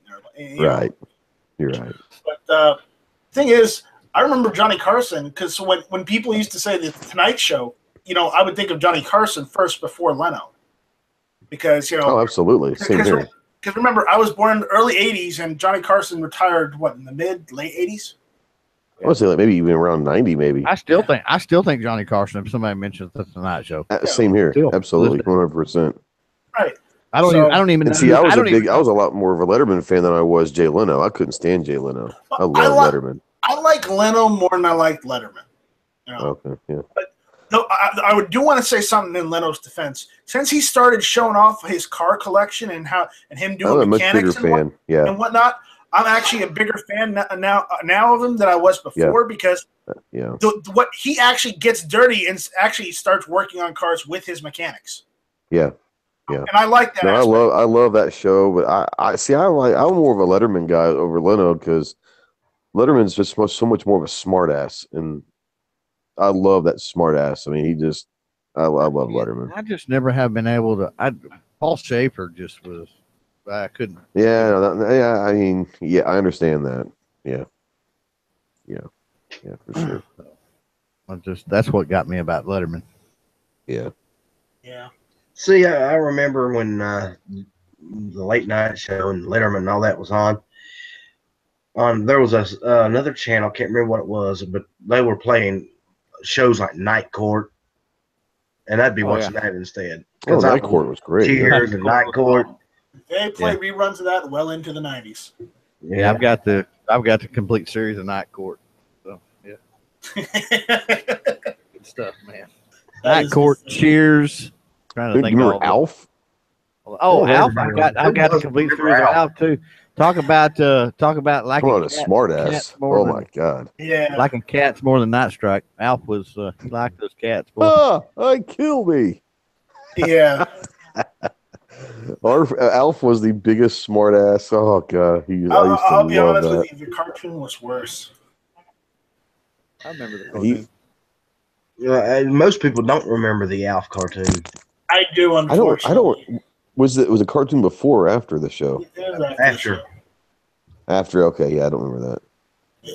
Right. You're right. But the thing is, I remember Johnny Carson because when people used to say the Tonight Show, I would think of Johnny Carson first before Leno. Because, Oh, absolutely. Same here. Because remember, I was born in the early 80s and Johnny Carson retired, in the late 80s? I would say like maybe even around 90, maybe. I still think Johnny Carson, if somebody mentions the Tonight Show. Same here. Still. Absolutely. 100%. Right. I don't even see, I was a lot more of a Letterman fan than I was Jay Leno. I couldn't stand Jay Leno. I love Letterman. I like Leno more than I liked Letterman. Okay, yeah. But no, I do want to say something in Leno's defense. Since he started showing off his car collection and him doing mechanics and whatnot, I'm actually a bigger fan now of him than I was before because what he actually gets dirty and actually starts working on cars with his mechanics. Yeah. Yeah. And I like that. No, I love that show, but I'm more of a Letterman guy over Leno because Letterman's just so much more of a smart ass, and I love that smart ass. I mean, I love Letterman. I just never have been able to. Paul Schaefer just was. I couldn't. Yeah, I mean, I understand that. Yeah, for sure. That's what got me about Letterman. Yeah. See, I remember when the late night show and Letterman and all that was on. There was another channel, can't remember what it was, but they were playing shows like Night Court, and I'd be watching that instead. Oh, Night Court was great. Cheers and Night Court. They play reruns of that well into the 90s. Yeah, I've got the complete series of Night Court. So yeah, good stuff, man. Night Court, Cheers. Trying to think. You remember Alf? Oh, Alf! I've got the complete series of Alf too. Talk about liking a smart ass. Oh my god! Yeah, liking cats more than Night Strike. Alf was he liked those cats. Kill me. Yeah. Alf was the biggest smart ass. Oh god, I'll be honest with you. The cartoon was worse. I remember the cartoon. Most people don't remember the Alf cartoon. I do, unfortunately. I don't. Was a cartoon before or after the show? After. After, okay, yeah, I don't remember that. Yeah.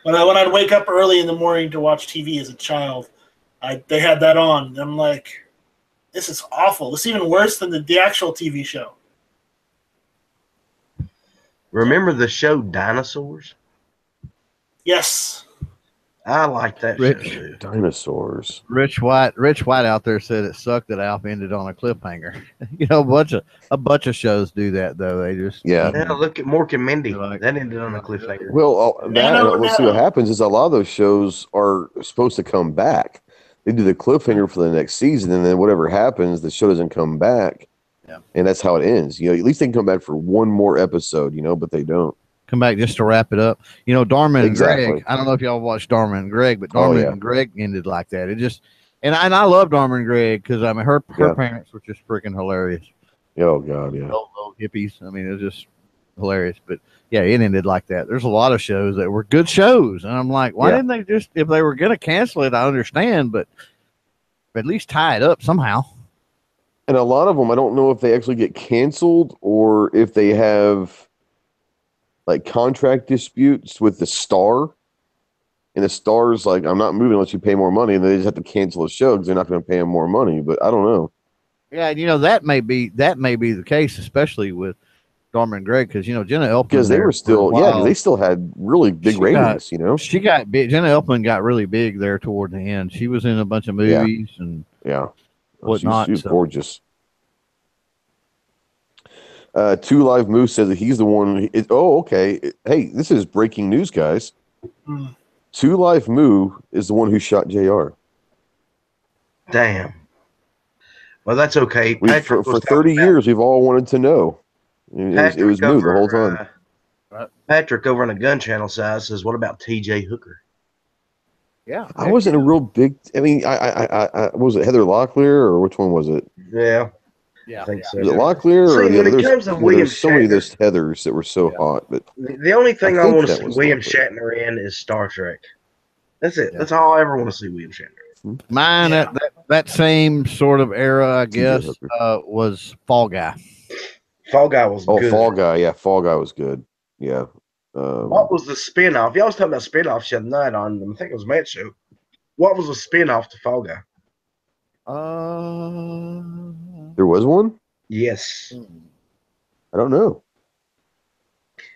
When I'd wake up early in the morning to watch TV as a child, they had that on. And I'm like, this is awful. This is even worse than the actual TV show. Remember the show Dinosaurs? Yes. I like that show too. Dinosaurs. Rich White out there said it sucked that Alf ended on a cliffhanger. A bunch of shows do that though. They just look at Mork and Mindy. That ended on a cliffhanger. Well, let's see what happens is a lot of those shows are supposed to come back. They do the cliffhanger for the next season, and then whatever happens, the show doesn't come back. Yeah. And that's how it ends. At least they can come back for one more episode, but they don't. Come back just to wrap it up. Dharma and Greg. I don't know if y'all watched Dharma and Greg, but Dharma and Greg ended like that. It just and I love Dharma and Greg because her parents were just freaking hilarious. Oh god, yeah. Old hippies. I mean, it was just hilarious. But yeah, it ended like that. There's a lot of shows that were good shows, and I'm like, why didn't they just? If they were gonna cancel it, I understand, but at least tie it up somehow. And a lot of them, I don't know if they actually get canceled or if they have like contract disputes with the star, And the stars like, I'm not moving unless you pay more money, and they just have to cancel the show because they're not going to pay them more money. But I don't know. Yeah, you know that may be the case, especially with Dharma and Greg, because you know Jenna Elfman, because they were still because they still had really big ratings. She got big. Jenna Elfman got really big there toward the end. She was in a bunch of movies and whatnot. She's gorgeous. Two Live Moose says that he's the one. Okay. Hey, this is breaking news, guys. Two Live Moo is the one who shot JR. Damn. Well, that's okay. For 30 years, we've all wanted to know. It was Moo the whole time. Patrick over on the Gun Channel side says, "What about T.J. Hooker?" Yeah, I wasn't a real big. I mean, I was it Heather Locklear or which one was it? Yeah, I think so. Was it Locklear or when it comes to William There's so many of those Heathers that were so hot, but the only thing I want to see William Shatner in is Star Trek. That's it. Yeah. That's all I ever want to see William Shatner. Mine that same sort of era, I guess, was Fall Guy. Fall Guy was good. Fall Guy, yeah, Fall Guy was good. Yeah. What was the spinoff? Y'all was talking about spinoffs the other night on, I think it was Matt's show. What was the spinoff to Fall Guy? There was one? Yes. I don't know.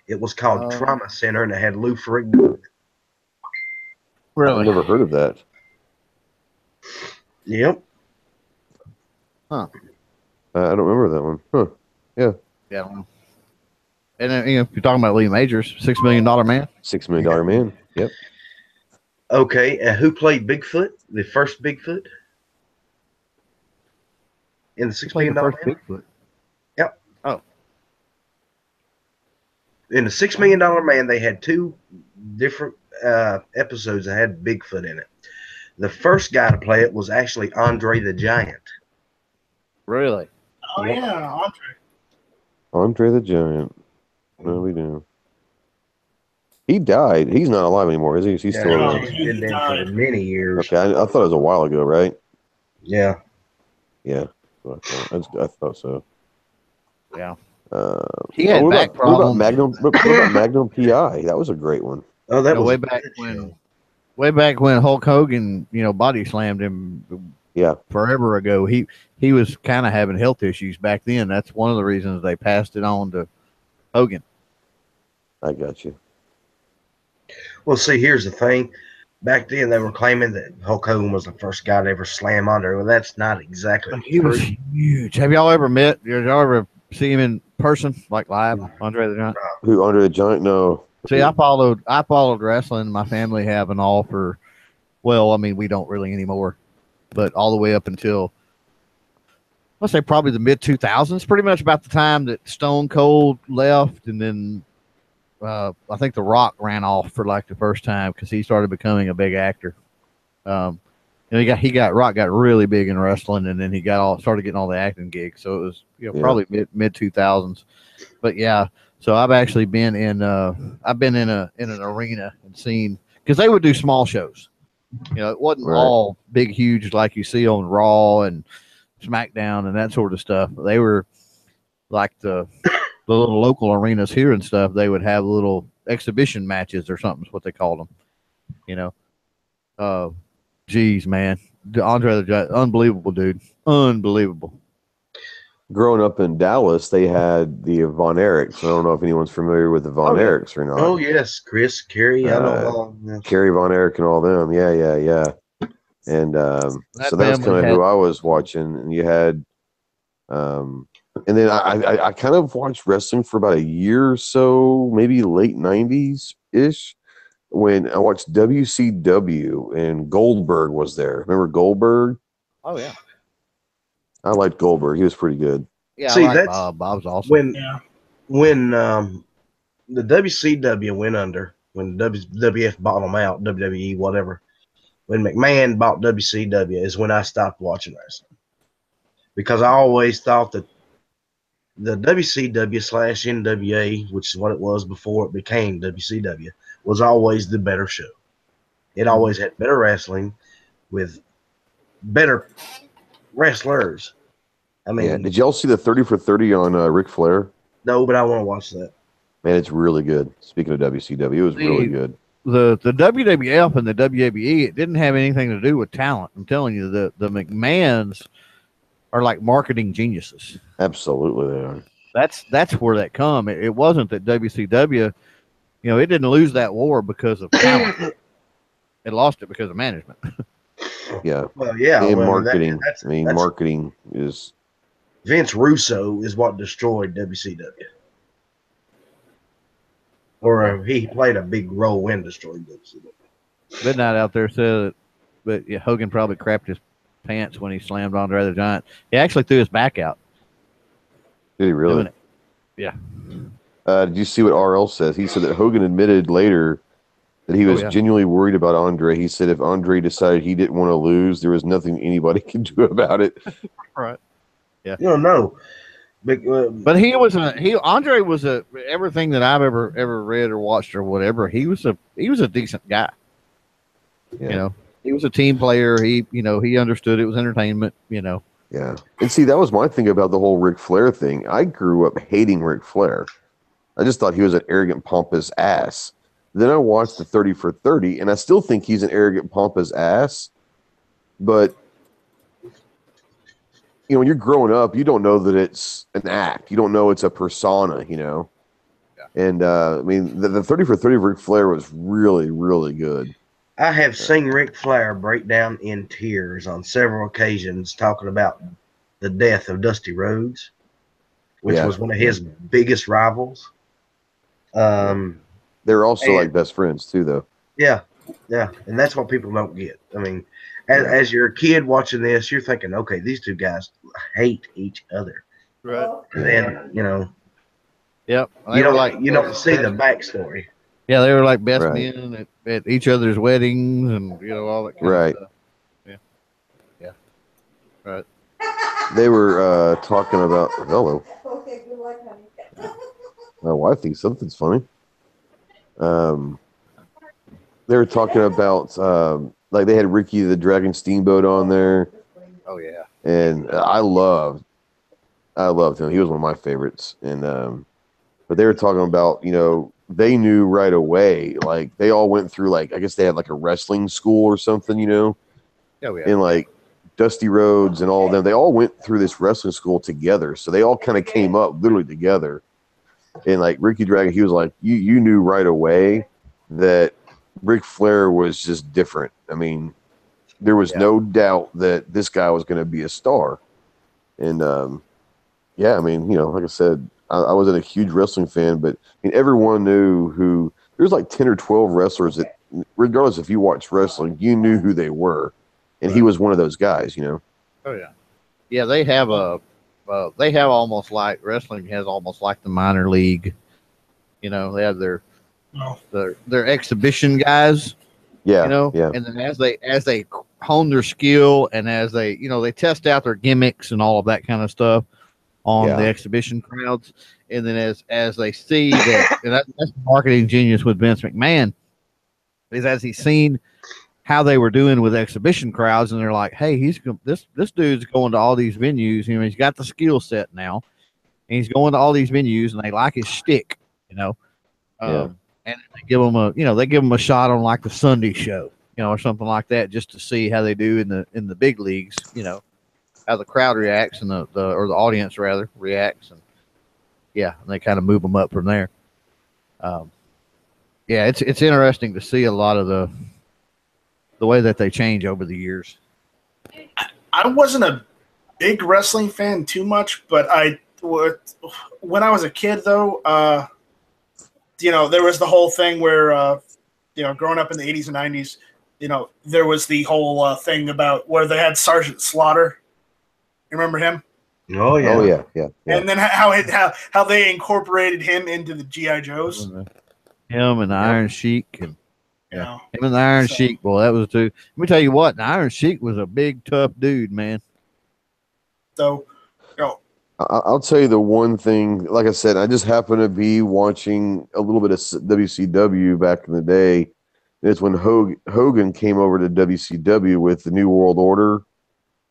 It was called Trauma Center, and it had Lou Ferrigno. Really? I've never heard of that. Yep. Huh. I don't remember that one. Huh. Yeah. Yeah. And then, if you're talking about Lee Majors, $6 Million Man. $6 Million Man. Yep. Okay. And who played Bigfoot? The first Bigfoot? In the $6 Million Man? Bigfoot. Yep. Oh. In the $6 Million Man, they had two different episodes that had Bigfoot in it. The first guy to play it was actually Andre the Giant. Really? Oh, yeah, Andre. Andre the Giant. No, we do. He died. He's not alive anymore, is he? He's still alive. He's been dead for many years. Okay, I thought it was a while ago, right? Yeah. Yeah. I thought so. Yeah. He had back problems. What about Magnum PI? That was a great one. Oh, that was way back when Hulk Hogan, body slammed him. Yeah. Forever ago, he was kind of having health issues back then. That's one of the reasons they passed it on to Hogan. I got you. Well, see, here's the thing. Back then, they were claiming that Hulk Hogan was the first guy to ever slam Andre. Well, that's not exactly He was huge. Have y'all ever met? Did y'all ever see him in person, like live, Andre the Giant? Who, Andre the Giant? No. See, I followed wrestling. My family have and all for, well, I mean, we don't really anymore, but all the way up until, let's say, probably the mid 2000s, pretty much about the time that Stone Cold left, and then I think The Rock ran off for like the first time because he started becoming a big actor. And Rock got really big in wrestling, and then he started getting all the acting gigs. So it was probably mid 2000s. But yeah, so I've actually been in an arena and seen, because they would do small shows. It wasn't all big, huge like you see on Raw and SmackDown and that sort of stuff. They were like the little local arenas here and stuff. They would have little exhibition matches or something is what they called them. Geez, man. Andre the Giant, unbelievable dude. Unbelievable. Growing up in Dallas, they had the Von Erichs. I don't know if anyone's familiar with the Von Erichs or not. Oh, yes. Chris, Kerry, I know. Kerry Von Erich and all them. Yeah. And so that's kind of who I was watching. And you had, and then I kind of watched wrestling for about a year or so, maybe late 90s-ish, when I watched WCW and Goldberg was there. Remember Goldberg? Oh, yeah. I liked Goldberg. He was pretty good. Yeah, I like Bob. Bob's awesome. When the WCW went under, when WWF bought them out, WWE, whatever, when McMahon bought WCW is when I stopped watching wrestling. Because I always thought that the WCW/NWA, which is what it was before it became WCW, was always the better show. It always had better wrestling with better wrestlers. I mean, did y'all see the 30 for 30 on Ric Flair? No, but I want to watch that. Man, it's really good. Speaking of WCW, it was really good. the WWF and the WWE, it didn't have anything to do with talent. I'm telling you, the McMahons are like marketing geniuses. Absolutely, they are. That's where that come. It wasn't that WCW, it didn't lose that war because of talent. It lost it because of management. Yeah. Well, yeah. And marketing. Marketing is. Vince Russo is what destroyed WCW. Or he played a big role in destroying WCW. Midnight out there said but yeah, Hogan probably crapped his pants when he slammed Andre the Giant. He actually threw his back out. Did he really? Yeah. Did you see what RL says? He said that Hogan admitted later that he was genuinely worried about Andre. He said if Andre decided he didn't want to lose, there was nothing anybody could do about it. Right. Yeah. You don't know. But Andre was everything that I've ever read or watched or whatever. He was a decent guy. Yeah. He was a team player. He understood it was entertainment. Yeah. And see, that was my thing about the whole Ric Flair thing. I grew up hating Ric Flair. I just thought he was an arrogant, pompous ass. Then I watched the 30 for 30, and I still think he's an arrogant, pompous ass. But when you're growing up, you don't know that it's an act. You don't know it's a persona, Yeah. And, the 30 for 30 of Ric Flair was really, really good. I have seen Ric Flair break down in tears on several occasions talking about the death of Dusty Rhodes, which was one of his biggest rivals. They're also like best friends, too, though. Yeah. Yeah. And that's what people don't get. As you're a kid watching this, you're thinking, okay, these two guys hate each other. Right. And then, Yep. You don't see the backstory. Yeah, they were like best men at each other's weddings and all that kind of stuff. Yeah. Right. They were talking about hello. My wife thinks something's funny. They were talking about like they had Ricky the Dragon Steamboat on there. Oh yeah. And I loved him. He was one of my favorites. And but they were talking about, they knew right away, like they all went through I guess they had like a wrestling school or something, Oh yeah. And like Dusty Rhodes and all of them, they all went through this wrestling school together. So they all kind of came up literally together. And like Ricky Dragon, he was like, you knew right away that Ric Flair was just different. There was no doubt that this guy was going to be a star. And like I said, I wasn't a huge wrestling fan, but everyone knew who. There's like 10 or 12 wrestlers that, regardless if you watch wrestling, you knew who they were, and he was one of those guys. Oh yeah, yeah. They have almost like wrestling has almost like the minor league. They have their exhibition guys. Yeah, And then as they hone their skill and as they they test out their gimmicks and all of that kind of stuff on the exhibition crowds, and then as they see that, and that's the marketing genius with Vince McMahon, is as he's seen how they were doing with exhibition crowds, and they're like, hey, this dude's going to all these venues, he's got the skill set now, and he's going to all these venues, and they like his shtick, and they give him a shot on like the Sunday show, or something like that, just to see how they do in the big leagues, how the crowd reacts and the audience rather reacts, and and they kind of move them up from there. It's interesting to see a lot of the way that they change over the years. I wasn't a big wrestling fan too much, but when I was a kid though, there was the whole thing where growing up in the 80s and 90s, there was the whole thing about where they had Sergeant Slaughter. You remember him? Oh yeah. Oh yeah. And then how they incorporated him into the G.I. Joes. Him and the Iron Sheik, and him and the Iron Sheik, boy, that was too. Let me tell you what, the Iron Sheik was a big, tough dude, man. So, I'll tell you the one thing. Like I said, I just happened to be watching a little bit of WCW back in the day. And it's when Hogan came over to WCW with the New World Order,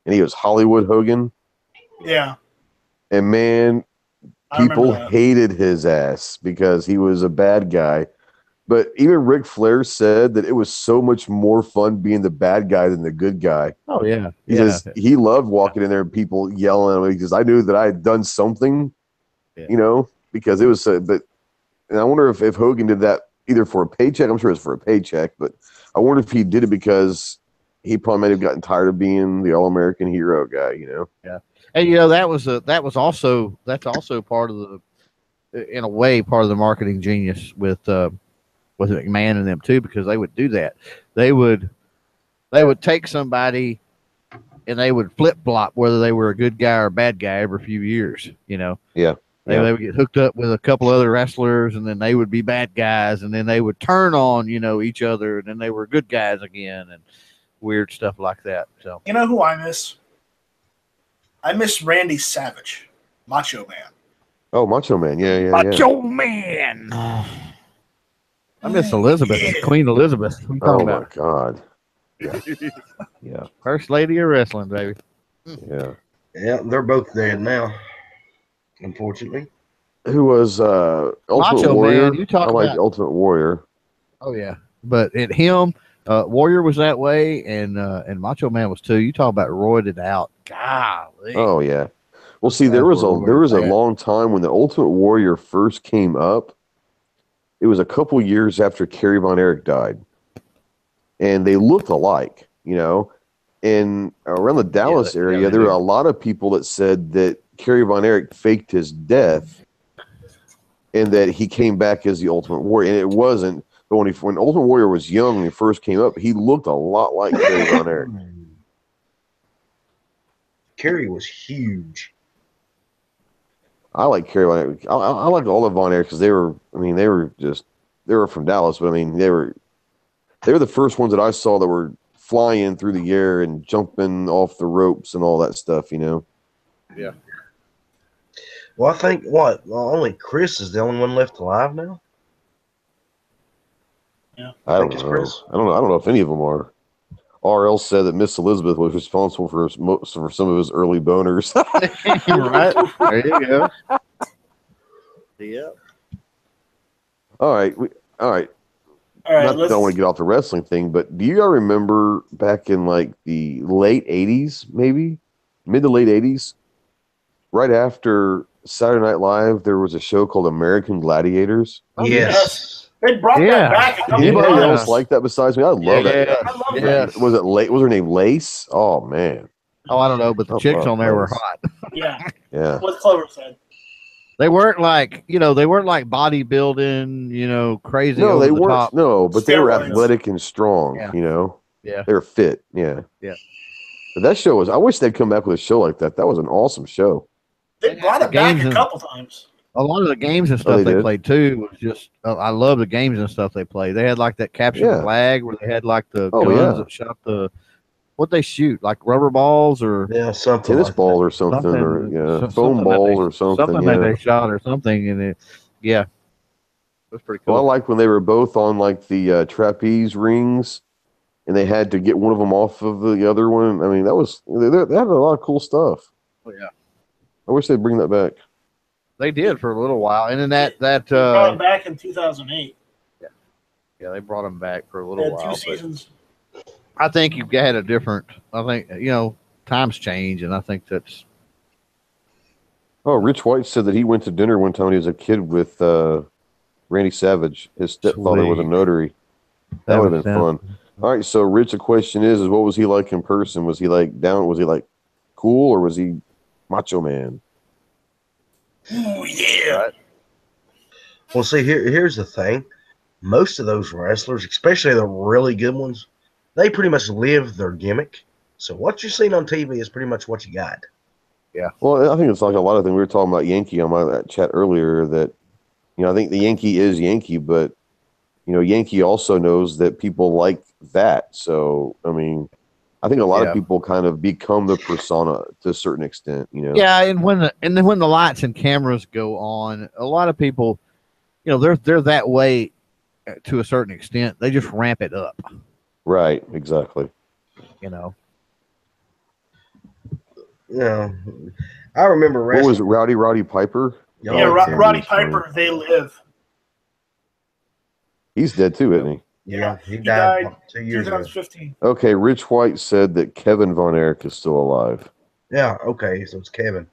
and he was Hollywood Hogan. Yeah. And man, people hated his ass because he was a bad guy. But even Ric Flair said that it was so much more fun being the bad guy than the good guy. Oh yeah, he says he loved walking in there and people yelling at him because I knew that I had done something, because it was. But and I wonder if Hogan did that either for a paycheck. I'm sure it's for a paycheck, but I wonder if he did it because he probably might have gotten tired of being the All-American hero guy. Yeah, and that's also part of the, in a way, part of the marketing genius with McMahon and them too, because they would do that. They would take somebody and they would flip flop whether they were a good guy or a bad guy every few years. Yeah. They would get hooked up with a couple other wrestlers, and then they would be bad guys, and then they would turn on each other, and then they were good guys again, and weird stuff like that. So you know who I miss? I miss Randy Savage, Macho Man. Oh, Macho Man, yeah. Macho Man. I miss Elizabeth, Queen Elizabeth. Oh my God. Yeah. First lady of wrestling, baby. Yeah. Yeah, they're both dead now, unfortunately. Who was Ultimate Macho Warrior? Man, you talk I like about Ultimate Warrior. Oh yeah, but Warrior was that way, and Macho Man was too. You talk about roided out. Golly. Oh yeah. Well, see, there was a long time when the Ultimate Warrior first came up. It was a couple years after Kerry Von Erich died, and they looked alike. And around the Dallas area, there were a lot of people that said that Kerry Von Erich faked his death, and that he came back as the Ultimate Warrior, and it wasn't. But when Ultimate Warrior was young, when he first came up, he looked a lot like Kerry Von Erich. Kerry was huge. I like Kerry Von Erich. I like all of Von Erich because they were from Dallas, but they were the first ones that I saw that were flying through the air and jumping off the ropes and all that stuff. Yeah. Well, I think only Chris is the only one left alive now. Yeah, I don't know. Chris. I don't know if any of them are. RL said that Miss Elizabeth was responsible for some of his early boners. Right. There you go. Yeah. All right. Don't want to get off the wrestling thing, but do you all remember back in like the late 80s, maybe mid to late 80s, right after Saturday Night Live, there was a show called American Gladiators? Oh, yes. They brought that back. Anybody else like that besides me? I love that. I love that. Was it late? Was her name Lace? Oh man. Oh, I don't know, but the chicks on there were hot. Yeah. Yeah. What Clover said. They weren't like bodybuilding, crazy. No, they weren't. Top. No, but they were Steroids. athletic and strong. Yeah. Yeah. They were fit. Yeah. Yeah. But that show was. I wish they'd come back with a show like that. That was an awesome show. They brought it back a couple times. A lot of the games and stuff they played too was just. I love the games and stuff they played. They had like that capture the flag where they had like the guns that shot the. What they shoot, like rubber balls or something tennis like ball or something or foam balls or something. Something that they shot or something, and it was pretty cool. Well, I like when they were both on like the trapeze rings, and they had to get one of them off of the other one. I mean, they had a lot of cool stuff. Oh yeah, I wish they'd bring that back. They did for a little while, and then that brought it back in 2008. Yeah, they brought them back for a little while. 2 seasons. I think you've got a different. I think times change, and I think that's. Oh, Rich White said that he went to dinner one time when he was a kid with Randy Savage. His stepfather was a notary. That would have been fun. All right, so Rich, the question is what was he like in person? Was he like down? Was he like cool, or was he Macho Man? Ooh, yeah. Right. Well, see, here's the thing. Most of those wrestlers, especially the really good ones, they pretty much live their gimmick. So what you're seeing on TV is pretty much what you got. Yeah. Well, I think it's like a lot of things. We were talking about Yankee on that chat earlier that, I think the Yankee is Yankee, but, Yankee also knows that people like that. So, I mean, I think a lot of people kind of become the persona to a certain extent, Yeah, and when the lights and cameras go on, a lot of people, they're that way to a certain extent. They just ramp it up. Right, exactly. Yeah, I remember wrestling. What was it, Roddy Piper? Yeah, Roddy Piper, They Live. He's dead too, isn't he? Yeah, he died 2 years ago. 2015. Okay, Rich White said that Kevin Von Erich is still alive. Yeah, okay, so it's Kevin.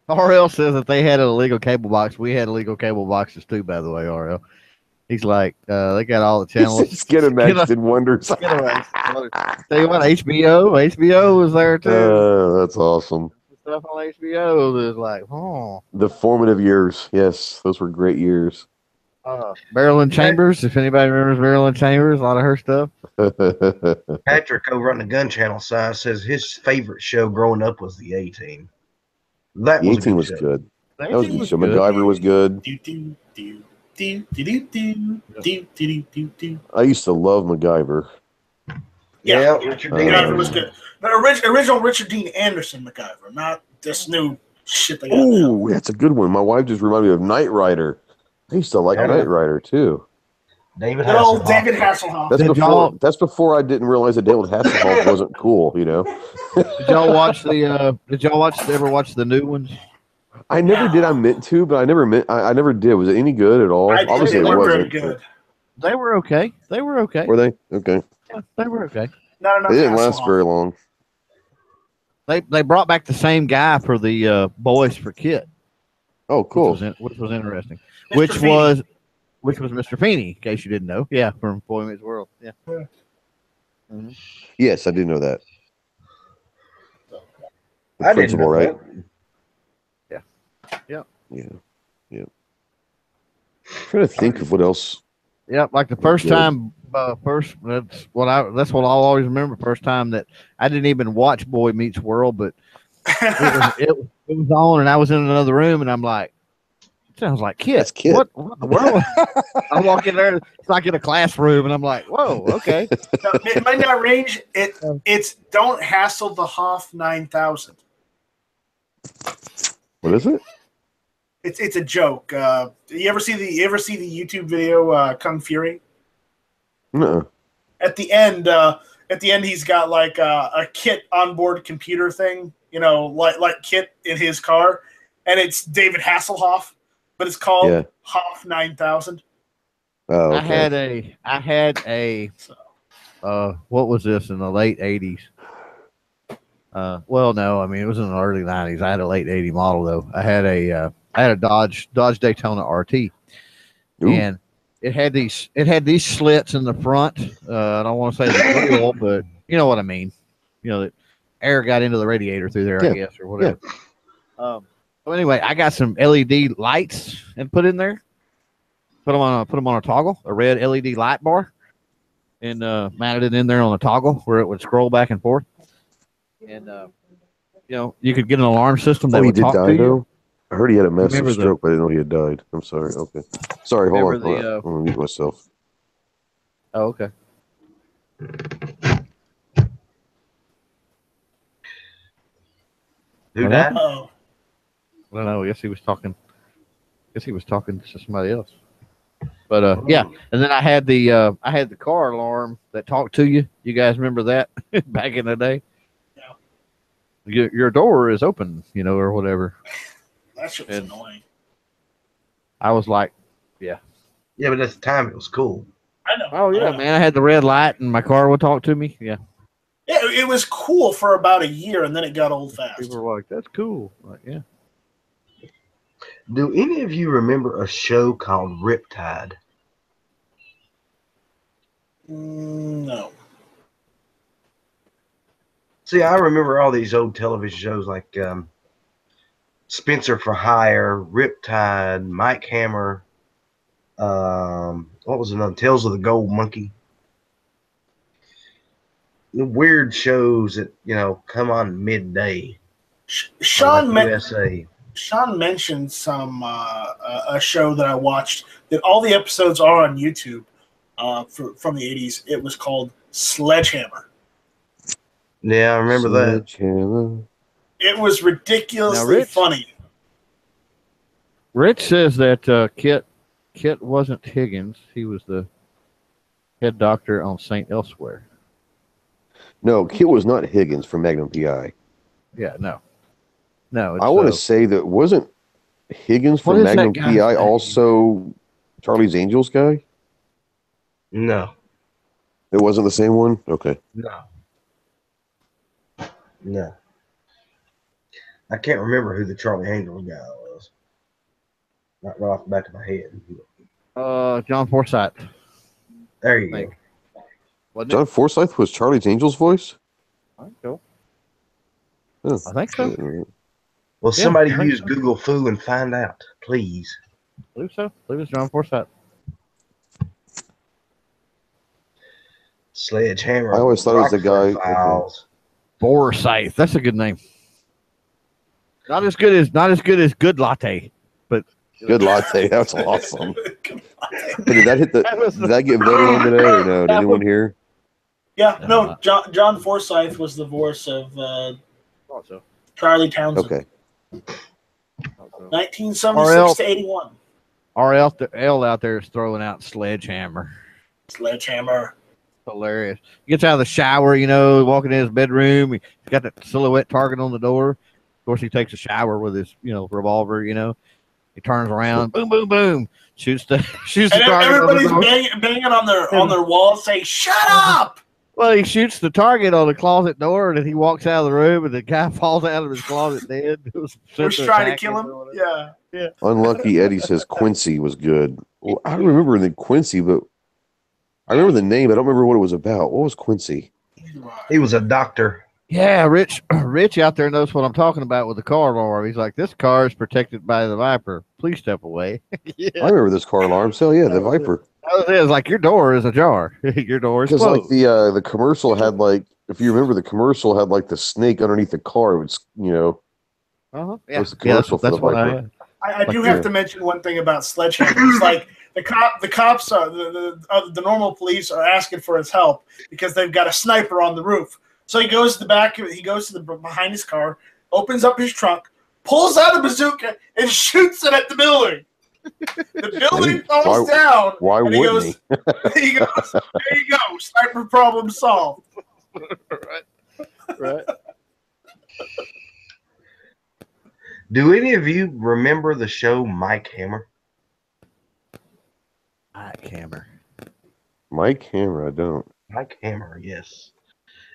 RL says that they had an illegal cable box. We had illegal cable boxes too, by the way, RL. He's like, they got all the channels. Skinamax did wonders. Tell you what, HBO was there too. That's awesome. Stuff on HBO was like, oh. The formative years. Yes, those were great years. Marilyn Chambers, if anybody remembers Marilyn Chambers, a lot of her stuff. Patrick over on the Gun Channel side says his favorite show growing up was the A-Team. That the was A-Team was good. That was a good show. MacGyver was good. I used to love MacGyver. Yeah, Richard Dean MacGyver was good. The original Richard Dean Anderson MacGyver, not this new shit they got. Oh, that's a good one. My wife just reminded me of Knight Rider. I used to like Knight Rider too. David Hasselhoff. That's before I didn't realize that David Hasselhoff wasn't cool. You know. Did y'all watch ever watch the new ones? I never did. I meant to, but I never did. Was it any good at all? Obviously, it wasn't. Good. They were okay. Were they okay? Yeah, they were okay. Not enough. They didn't last very long. They brought back the same guy for the Boys for Kit. Oh, cool. Which was interesting. Mr. Which was Mr. Feeney, in case you didn't know. Yeah, from Boy Meets World. Yeah. Mm-hmm. Yes, I do know that. The principal, right? Yeah. Yeah. Yeah. I'm trying to think of what else. Yeah, like the first time. That's what I'll always remember. First time that I didn't even watch Boy Meets World, but it was on, and I was in another room, and I'm like, it sounds like Kit. That's Kit. What in the world? I walk in there, it's like in a classroom, and I'm like, whoa, okay. No, it might not range. It's Don't Hassle the Hoff 9000. What is it? It's a joke. You ever see the YouTube video Kung Fury? No. At the end, he's got like a Kit onboard computer thing, like Kit in his car, and it's David Hasselhoff, but it's called Hoff 9000. Oh, okay. I had a what was this in the late 80s? Well, no, I mean it was in the early 90s. I had a late 80 model though. I had a Dodge Daytona RT, and it had these slits in the front. I don't want to say the grill, but you know what I mean. That air got into the radiator through there, I guess, or whatever. Yeah. So anyway, I got some LED lights and put in there. Put them on a toggle, a red LED light bar, and mounted it in there on a toggle where it would scroll back and forth. And you could get an alarm system that would talk to you. I heard he had a massive stroke, but I didn't know he had died. I'm sorry. Okay. Sorry, hold on. I'm going to mute myself. Oh, okay. Who died? I don't know. I guess he was talking to somebody else. But yeah, and then I had the car alarm that talked to you. You guys remember that back in the day? Yeah. Your door is open, or whatever. That shit was annoying. I was like, yeah. Yeah, but at the time it was cool. I know. Oh yeah, man! I had the red light, and my car would talk to me. Yeah. Yeah, it was cool for about a year, and then it got old fast. People were like, "That's cool." Like, yeah. Do any of you remember a show called Riptide? No. See, I remember all these old television shows like Spencer for Hire, Riptide, Mike Hammer. What was another? Tales of the Gold Monkey. The weird shows that come on midday. Sean mentioned some a show that I watched that all the episodes are on YouTube from the 80s. It was called Sledgehammer. Yeah, I remember that. It was ridiculously funny. Rich says that Kit wasn't Higgins. He was the head doctor on St. Elsewhere. No, Kit was not Higgins from Magnum PI. Yeah, no. I want to say that wasn't Higgins from Magnum PI also Charlie's Angels guy? No. It wasn't the same one? Okay. No. I can't remember who the Charlie Angels guy was. Not right off the back of my head. John Forsythe. There you go. John Forsythe was Charlie's Angels voice? I think so. Oh. I think so. Well, somebody use Google Foo and find out, please. I believe so. I believe it's John Forsythe. Sledgehammer. I always thought it was the guy. Files. Forsythe. That's a good name. Not as good as Good Latte, but Good Latte. That's awesome. Did that hit did that get voted on today or no? Did anyone hear? Yeah, no. John Forsythe was the voice of Charlie Townsend. Okay. 1976 to 81. RL out there is throwing out Sledgehammer. Sledgehammer. Hilarious. He gets out of the shower, walking in his bedroom. He's got that silhouette target on the door. Of course, he takes a shower with his, revolver, He turns around, boom, boom, boom, shoots the target. Everybody's banging on their wall saying, "Shut up!" Well, he shoots the target on the closet door, and then he walks out of the room, and the guy falls out of his closet dead. Who's trying to kill him? Yeah. Unlucky Eddie says Quincy was good. Well, I remember the Quincy, but I remember the name. I don't remember what it was about. What was Quincy? He was a doctor. Yeah, Rich out there knows what I'm talking about with the car alarm. He's like, this car is protected by the Viper. Please step away. Yeah. I remember this car alarm. So yeah, the Viper. It's like your door is ajar. Your door is closed. Because like the commercial had if you remember, the commercial had like the snake underneath the car. It was Yeah. It was the commercial for the Viper. I do have to mention one thing about Sledgehammer. Like the cops, the normal police are asking for his help because they've got a sniper on the roof. So he goes to the back. He goes to the behind his car, opens up his trunk, pulls out a bazooka, and shoots it at the building. The building falls down. Why wouldn't he? He goes, "There you go, sniper problem solved." Right. Do any of you remember the show Mike Hammer? Mike Hammer, I don't. Mike Hammer, yes.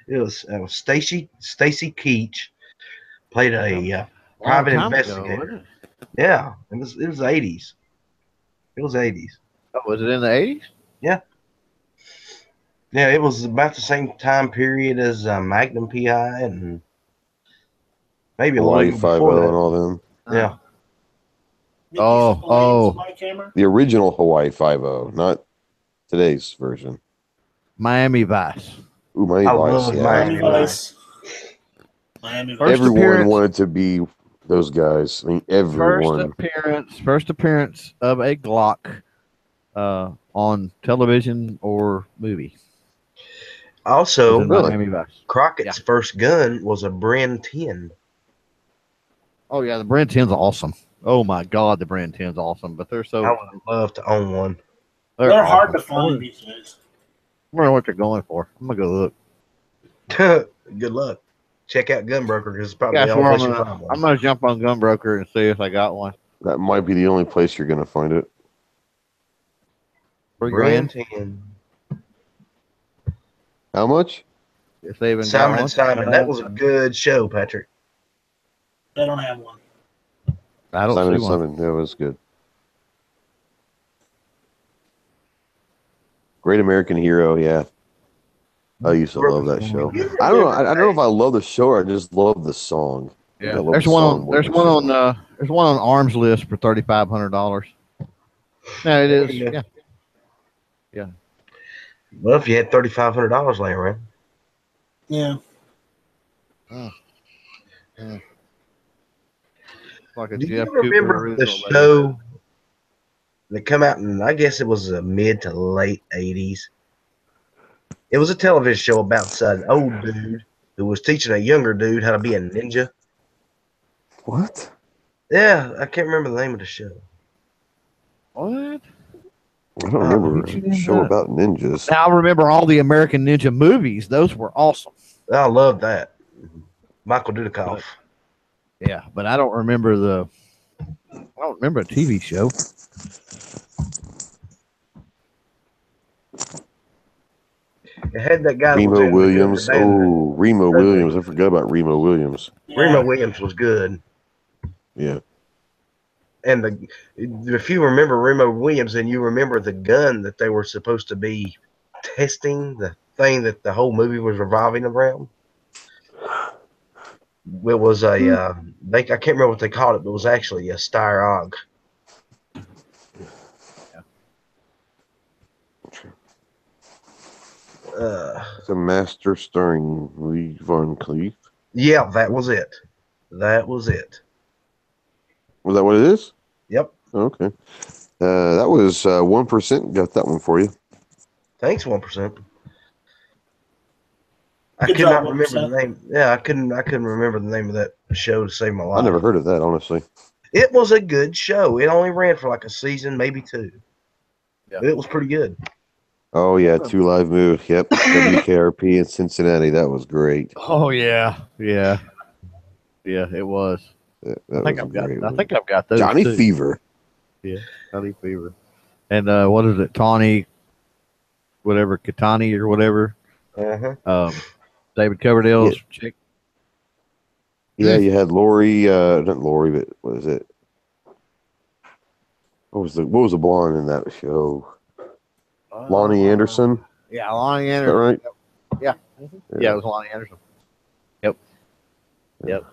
It was Stacy Keach played a private investigator. Yeah, it was 80s. It was 80s. Oh, was it in the 80s? Yeah. Yeah, it was about the same time period as Magnum PI and maybe a little before that. And all them. Yeah. The original Hawaii 5-0, not today's version. Miami Vice. Ooh, Miami Vice. Everyone wanted to be those guys. I mean, everyone. First appearance of a Glock on television or movie. Also, Miami Vice. Crockett's first gun was a Bren 10. Oh yeah, the Bren 10's awesome. Oh my God, the Bren 10's awesome. But they're so. I would love to own one. They're hard to find these days. I wonder what they're going for. I'm gonna go look. Good luck. Check out Gunbroker because it's probably the only place you find one. I'm gonna jump on Gunbroker and see if I got one. That might be the only place you're gonna find it. Bren 10. How much? If they even Simon. That was a good show, Patrick. They don't have one. I don't see one. Simon. That was good. Great American Hero, yeah. I used to love that show. I don't know. I don't know if I love the show or I just love the song. Yeah, there's one on Arms List for $3,500. No, it is. Yeah. Well, if you had $3,500 laying around. Yeah. Like Do you remember the show that come out in, I guess it was mid to late 80s? It was a television show about an old dude who was teaching a younger dude how to be a ninja. What? Yeah, I can't remember the name of the show. What? I don't remember a show about ninjas. Now, I remember all the American Ninja movies. Those were awesome. I love that. Michael Dudikoff. Yeah, but I don't remember a TV show. It had that guy. Remo Williams. Oh, Remo Williams. I forgot about Remo Williams. Yeah. Remo Williams was good. Yeah. And if you remember Remo Williams and you remember the gun that they were supposed to be testing, the thing that the whole movie was revolving around, it was a I can't remember what they called it, but it was actually a Steyr-AUG. It's a master starring Lee Von Cleef. Yeah, that was it. That was it. Was that what it is? Yep. Okay. That was 1%. Got that one for you. Thanks, 1%. I could not remember the name. Yeah, I couldn't remember the name of that show to save my life. I never heard of that, honestly. It was a good show. It only ran for like a season, maybe 2. Yeah. But it was pretty good. Oh, yeah, 2 Live Move. Yep, WKRP in Cincinnati. That was great. Oh, yeah. Yeah, it was. I think I've got those. Johnny Fever. Yeah, Johnny Fever. And what is it? Tawny, whatever, Katani or whatever. David Coverdale's chick. Yeah, you had Lori, not Lori, but what is it? What was the blonde in that show? Lonnie Anderson. Yeah, Lonnie Anderson. Right? Yeah. Yeah, it was Lonnie Anderson. Yep.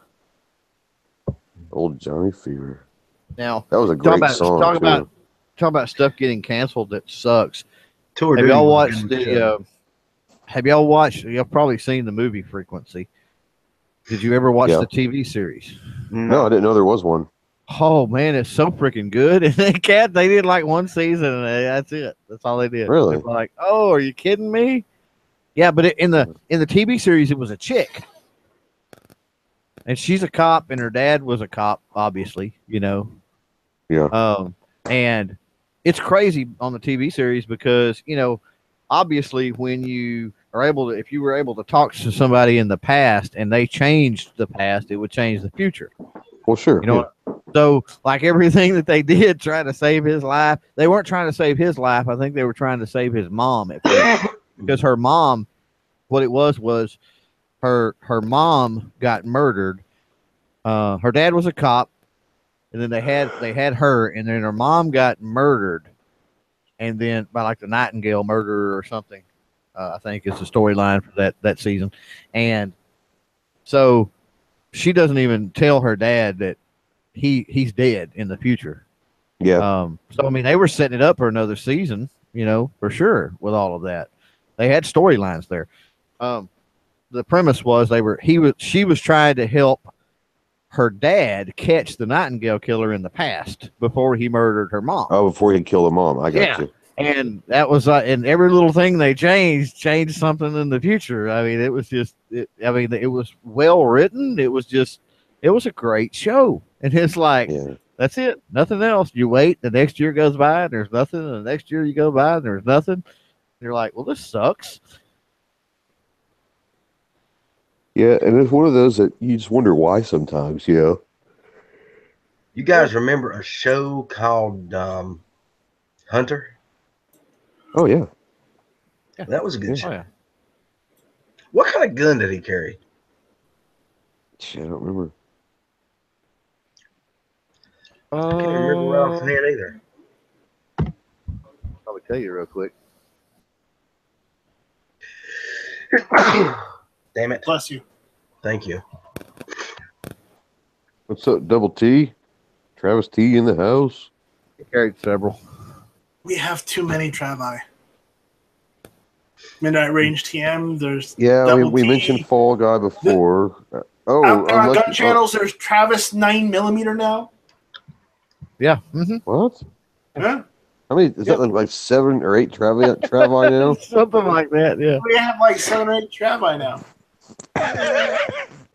Old Johnny Fever. Now that was a great song. Talk about stuff getting canceled that sucks. Have y'all watched the? Have y'all watched? Y'all probably seen the movie Frequency. Did you ever watch the TV series? No, I didn't know there was one. Oh man, it's so freaking good. And they did like 1 season, and that's it. That's all they did. Really? They were like, oh, are you kidding me? Yeah, but in the TV series, it was a chick, and she's a cop, and her dad was a cop, obviously, you know. Yeah. And it's crazy on the TV series because, you know, obviously when you are able to, if you were able to talk to somebody in the past and they changed the past, it would change the future. Well, sure. You know, so like everything that they did try to save his life, they weren't trying to save his life. I think they were trying to save his mom at first, because her mom, what it was her mom got murdered. Her dad was a cop, and then they had her, and then her mom got murdered, and then by like the Nightingale murderer or something. I think is the storyline for that season, and so she doesn't even tell her dad that he's dead in the future. Yeah. So I mean, they were setting it up for another season, you know, for sure. With all of that, they had storylines there. The premise was she was trying to help her dad catch the Nightingale killer in the past before he murdered her mom. Oh, before he killed her mom. I got you. And that was and every little thing they changed something in the future. I mean, it was just, it was well written. It was a great show. And it's like, that's it. Nothing else. You wait, the next year goes by and there's nothing. And the next year you go by and there's nothing. And you're like, well, this sucks. Yeah. And it's one of those that you just wonder why sometimes, you know. You guys remember a show called Hunter? Oh, yeah. That was a good show. Oh, yeah. What kind of gun did he carry? Shit, I don't remember. I can't remember right offhand either. I'll tell you real quick. Damn it. Bless you. Thank you. What's up, Double T? Travis T in the house. He carried several. We have too many Travi. Midnight Range TM. There's we mentioned Fall Guy before. On gun channels, there's Travis 9mm now. Yeah. Mm-hmm. What? Yeah. I mean, is that like 7 or 8 Travi now? Something like that. Yeah. We have like 7 or 8 Travi now.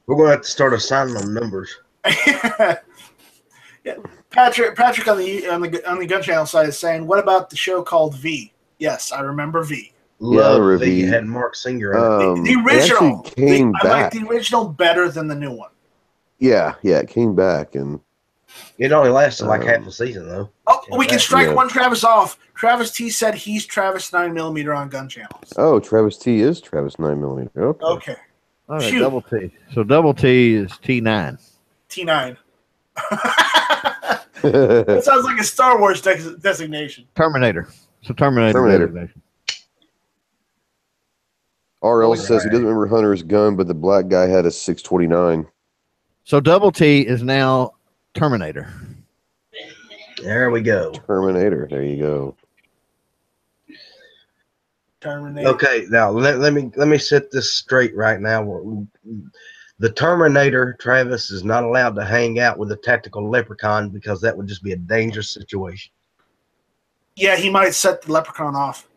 We're gonna have to start assigning them numbers. Yeah. Patrick on the gun channel side is saying, "What about the show called V?" Yes, I remember V. Love V. You had Mark Singer in it. The original came back. I like the original better than the new one. Yeah, it came back, and It only lasted like half a season, though. Oh, we can strike one Travis off. Travis T said he's Travis 9mm on gun channels. Oh, Travis T is Travis 9mm. Okay. All right, double T. So double T is T9. T9. That sounds like a Star Wars designation. Terminator. So Terminator. Designation. RL says he doesn't remember Hunter's gun, but the black guy had a 629. So double T is now Terminator. There we go. Terminator. There you go. Terminator. Okay, now let me set this straight right now. The Terminator, Travis, is not allowed to hang out with a tactical leprechaun because that would just be a dangerous situation. Yeah, he might set the leprechaun off.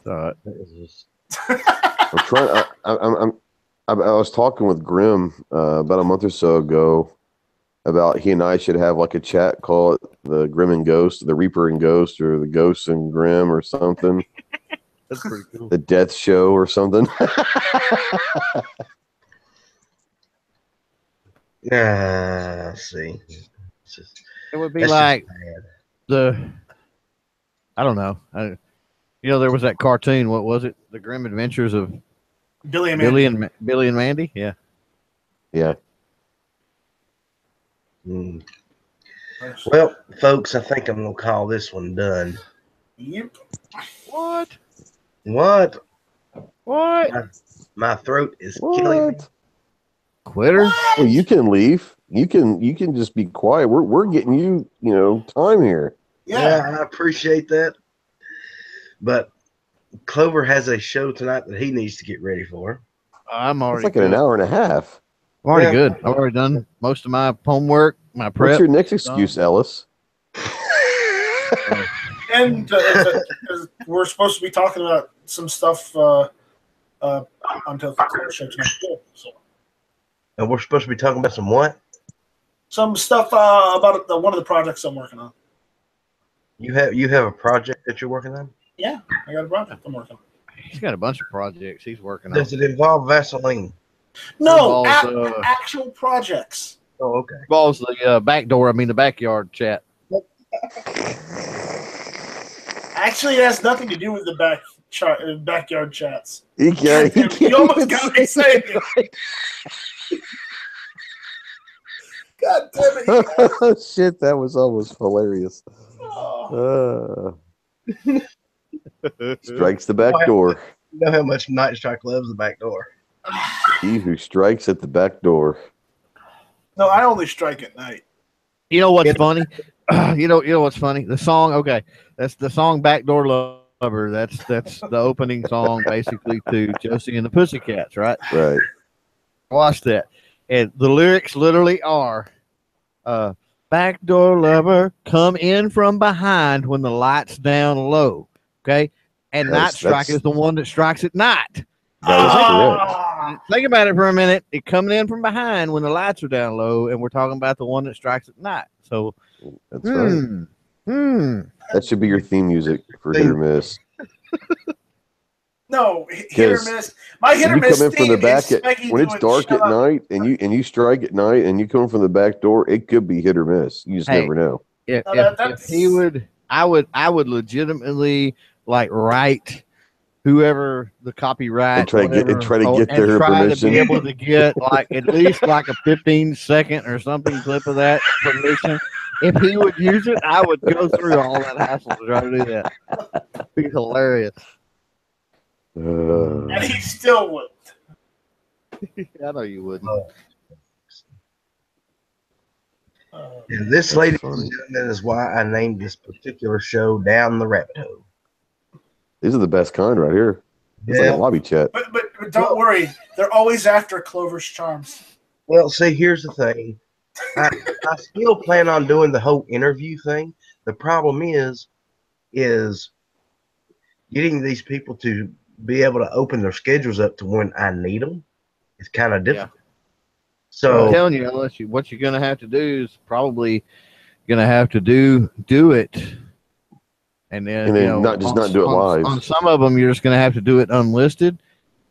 I'm trying. I was talking with Grim about a month or so ago about he and I should have like a chat, call it the Grim and Ghost, the Reaper and Ghost, or the Ghost and Grim, or something. That's pretty cool. The Death Show or something. Yeah, let's see. It would be like I don't know. There was that cartoon. What was it? The Grim Adventures of Billy and Mandy. Yeah. Yeah. Well, folks, I think I'm gonna call this one done. Yep. What? My throat is killing me. Quitter. Well, you can leave. You can just be quiet. We're getting you time here. Yeah, I appreciate that. But Clover has a show tonight that he needs to get ready for. I'm already. It's like in an hour and a half. I'm already good. I've already done most of my homework, my prep. What's your next excuse, Ellis? And we're supposed to be talking about some stuff until the Clover show tonight. So. And we're supposed to be talking about some what? Some stuff about one of the projects I'm working on. You have a project that you're working on? Yeah, I got a project I'm working on. He's got a bunch of projects he's working on. Does it involve Vaseline? No, actual projects. Oh, okay. Involves the the backyard chat. Actually, it has nothing to do with the backyard chats. You almost got me saying it. God damn it. Oh, shit, that was almost hilarious. Strikes the back door. You know how much Night Strike loves the back door. He who strikes at the back door. No, I only strike at night. You know what's funny? You know what's funny? The song, okay, that's the song "Backdoor Lover." That's the opening song, basically, to Josie and the Pussycats, right? Right. Watch that, and the lyrics literally are, "Backdoor lover, come in from behind when the light's down low." Okay, and Night Strike is the one that strikes at night. That is correct. Think about it for a minute. It's coming in from behind when the lights are down low, and we're talking about the one that strikes at night. So that's right. That should be your theme music for Hit or Miss. No, Hit or Miss. My Hit or Miss come in from the back when it's dark at night, and you strike at night, and you come from the back door. It could be Hit or Miss. You just never know. If he would, I would legitimately write whoever the copyright and try to get their permission. To be able to get at least a 15-second or something clip of that permission. If he would use it, I would go through all that hassle to try to do that. It'd be hilarious. And he still wouldn't. I know you wouldn't. And this, ladies and gentlemen, is why I named this particular show Down the Rabbit Hole. These are the best kind right here. It's like a lobby chat. But don't worry. They're always after Clover's charms. Well, see, here's the thing. I still plan on doing the whole interview thing. The problem is getting these people to be able to open their schedules up to when I need them. It's kind of difficult. Yeah. So I'm telling you, what you're going to have to do is probably going to have to do it. And then not do it live. On some of them, you're just going to have to do it unlisted,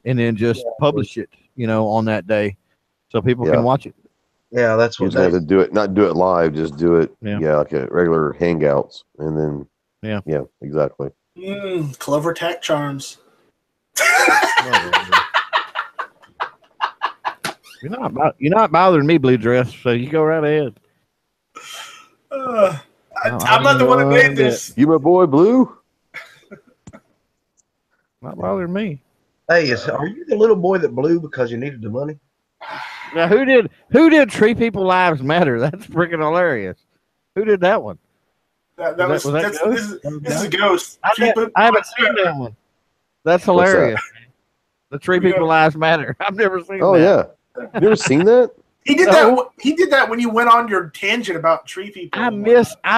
and then just publish it, on that day, so people can watch it. Yeah, that's You what just have to do it, not do it live, just do it, like a regular hangouts, and then yeah, exactly. Clover tack charms. You're not bothering me, Blue Dress. So you go right ahead. I'm not the one that made this. You my boy, Blue. Not bothering me. Hey, are you the little boy that blew because you needed the money? Now, who did Tree People Lives Matter? That's freaking hilarious. Who did that one? Was that Ghost? This is a Ghost. I haven't seen that one. That's hilarious. The Tree People Lives Matter. I've never seen that. Oh, yeah. You never seen that? He did that. He did that when you went on your tangent about tree people. I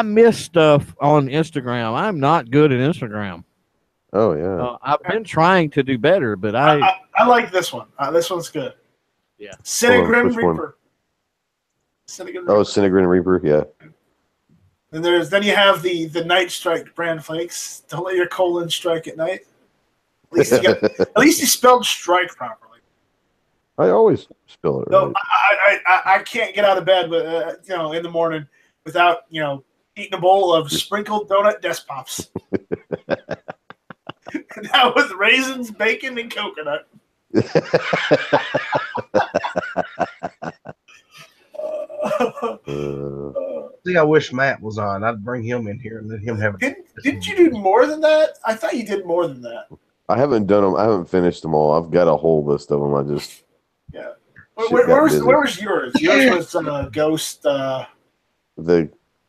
miss stuff on Instagram. I'm not good at Instagram. Oh yeah. I've been trying to do better, but I like this one. This one's good. Yeah. Cinegrim Reaper. Cinegrim Reaper. Yeah. And then you have the Night Strike brand flakes. Don't let your colon strike at night. At least you spelled strike properly. I always spell it right. No, I can't get out of bed with in the morning without eating a bowl of sprinkled donut desk pops. That was raisins, bacon, and coconut. See, I wish Matt was on. I'd bring him in here and let him have it. Didn't you do more than that? I thought you did more than that. I haven't done them. I haven't finished them all. I've got a whole list of them. I just Where was yours? Yours was Ghost. The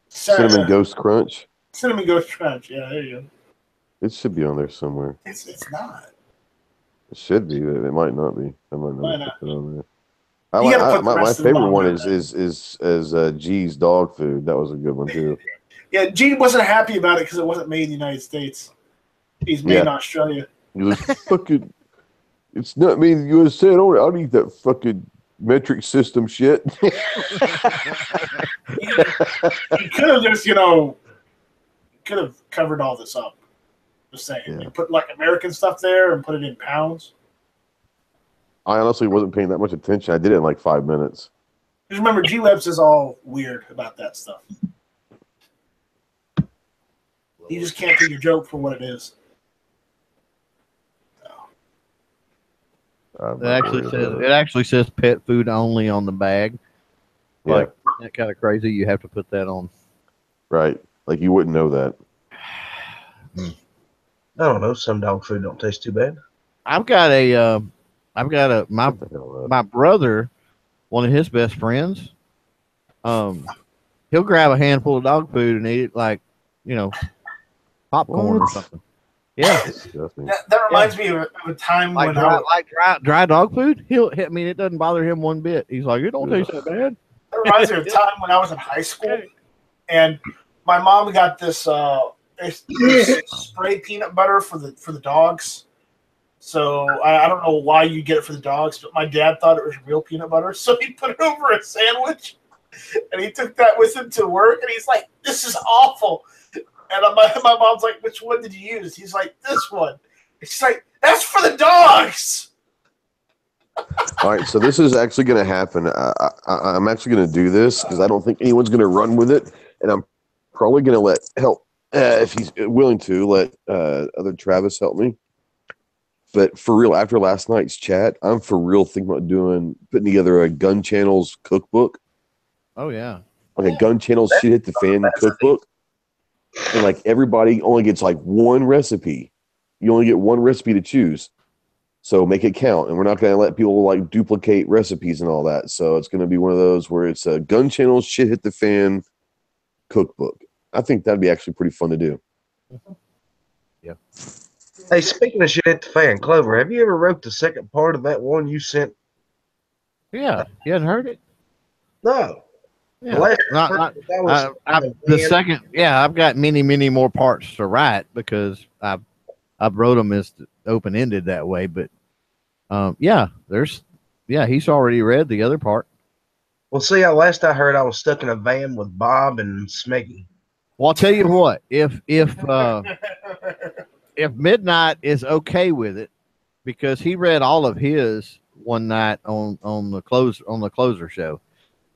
Cinnamon Ghost Crunch. Cinnamon Ghost Crunch. Yeah, there you go. It should be on there somewhere. It's not. It should be. It might not be. I might not put it on there. My favorite one is G's dog food. That was a good one too. Yeah, G wasn't happy about it because it wasn't made in the United States. He's made in Australia. He was fucking. It's not made in the USA. I don't eat that fucking metric system shit. He could have just could have covered all this up. Just saying, you put like American stuff there and put it in pounds. I honestly wasn't paying that much attention. I did it in like 5 minutes. Just remember, G-Webs is all weird about that stuff. You just can't take your joke for what it is. It actually says pet food only on the bag. Like that kind of crazy. You have to put that on. Right. Like you wouldn't know that. I don't know. Some dog food don't taste too bad. my brother, one of his best friends, he'll grab a handful of dog food and eat it like, popcorn or something. Yeah. That reminds me of a time when dry dog food. It doesn't bother him one bit. He's like, it don't taste that bad. That reminds me of a time when I was in high school and my mom got this spray peanut butter for the dogs. So I don't know why you get it for the dogs, but my dad thought it was real peanut butter, so he put it over a sandwich, and he took that with him to work, and he's like, "This is awful." And my mom's like, "Which one did you use?" He's like, "This one." And she's like, "That's for the dogs." All right, so this is actually going to happen. I'm actually going to do this because I don't think anyone's going to run with it, and I'm probably going to if he's willing to let other Travis help me. But for real, after last night's chat, I'm for real thinking about putting together a Gun Channels cookbook. Oh yeah, like a Gun Channels shit hit the fan cookbook, and like everybody only gets like one recipe. You only get one recipe to choose, so make it count. And we're not going to let people like duplicate recipes and all that. So it's going to be one of those where it's a Gun Channels shit hit the fan cookbook. I think that'd be actually pretty fun to do. Yeah. Hey, speaking of shit at the fan, Clover, have you ever wrote the second part of that one you sent? Yeah, you hadn't heard it? No. Yeah. The second, I've got many more parts to write because I've wrote them as open ended that way. But he's already read the other part. Well, see, last I heard, I was stuck in a van with Bob and Smeggy. Well, I'll tell you what, if Midnight is okay with it, because he read all of his one night on the closer show.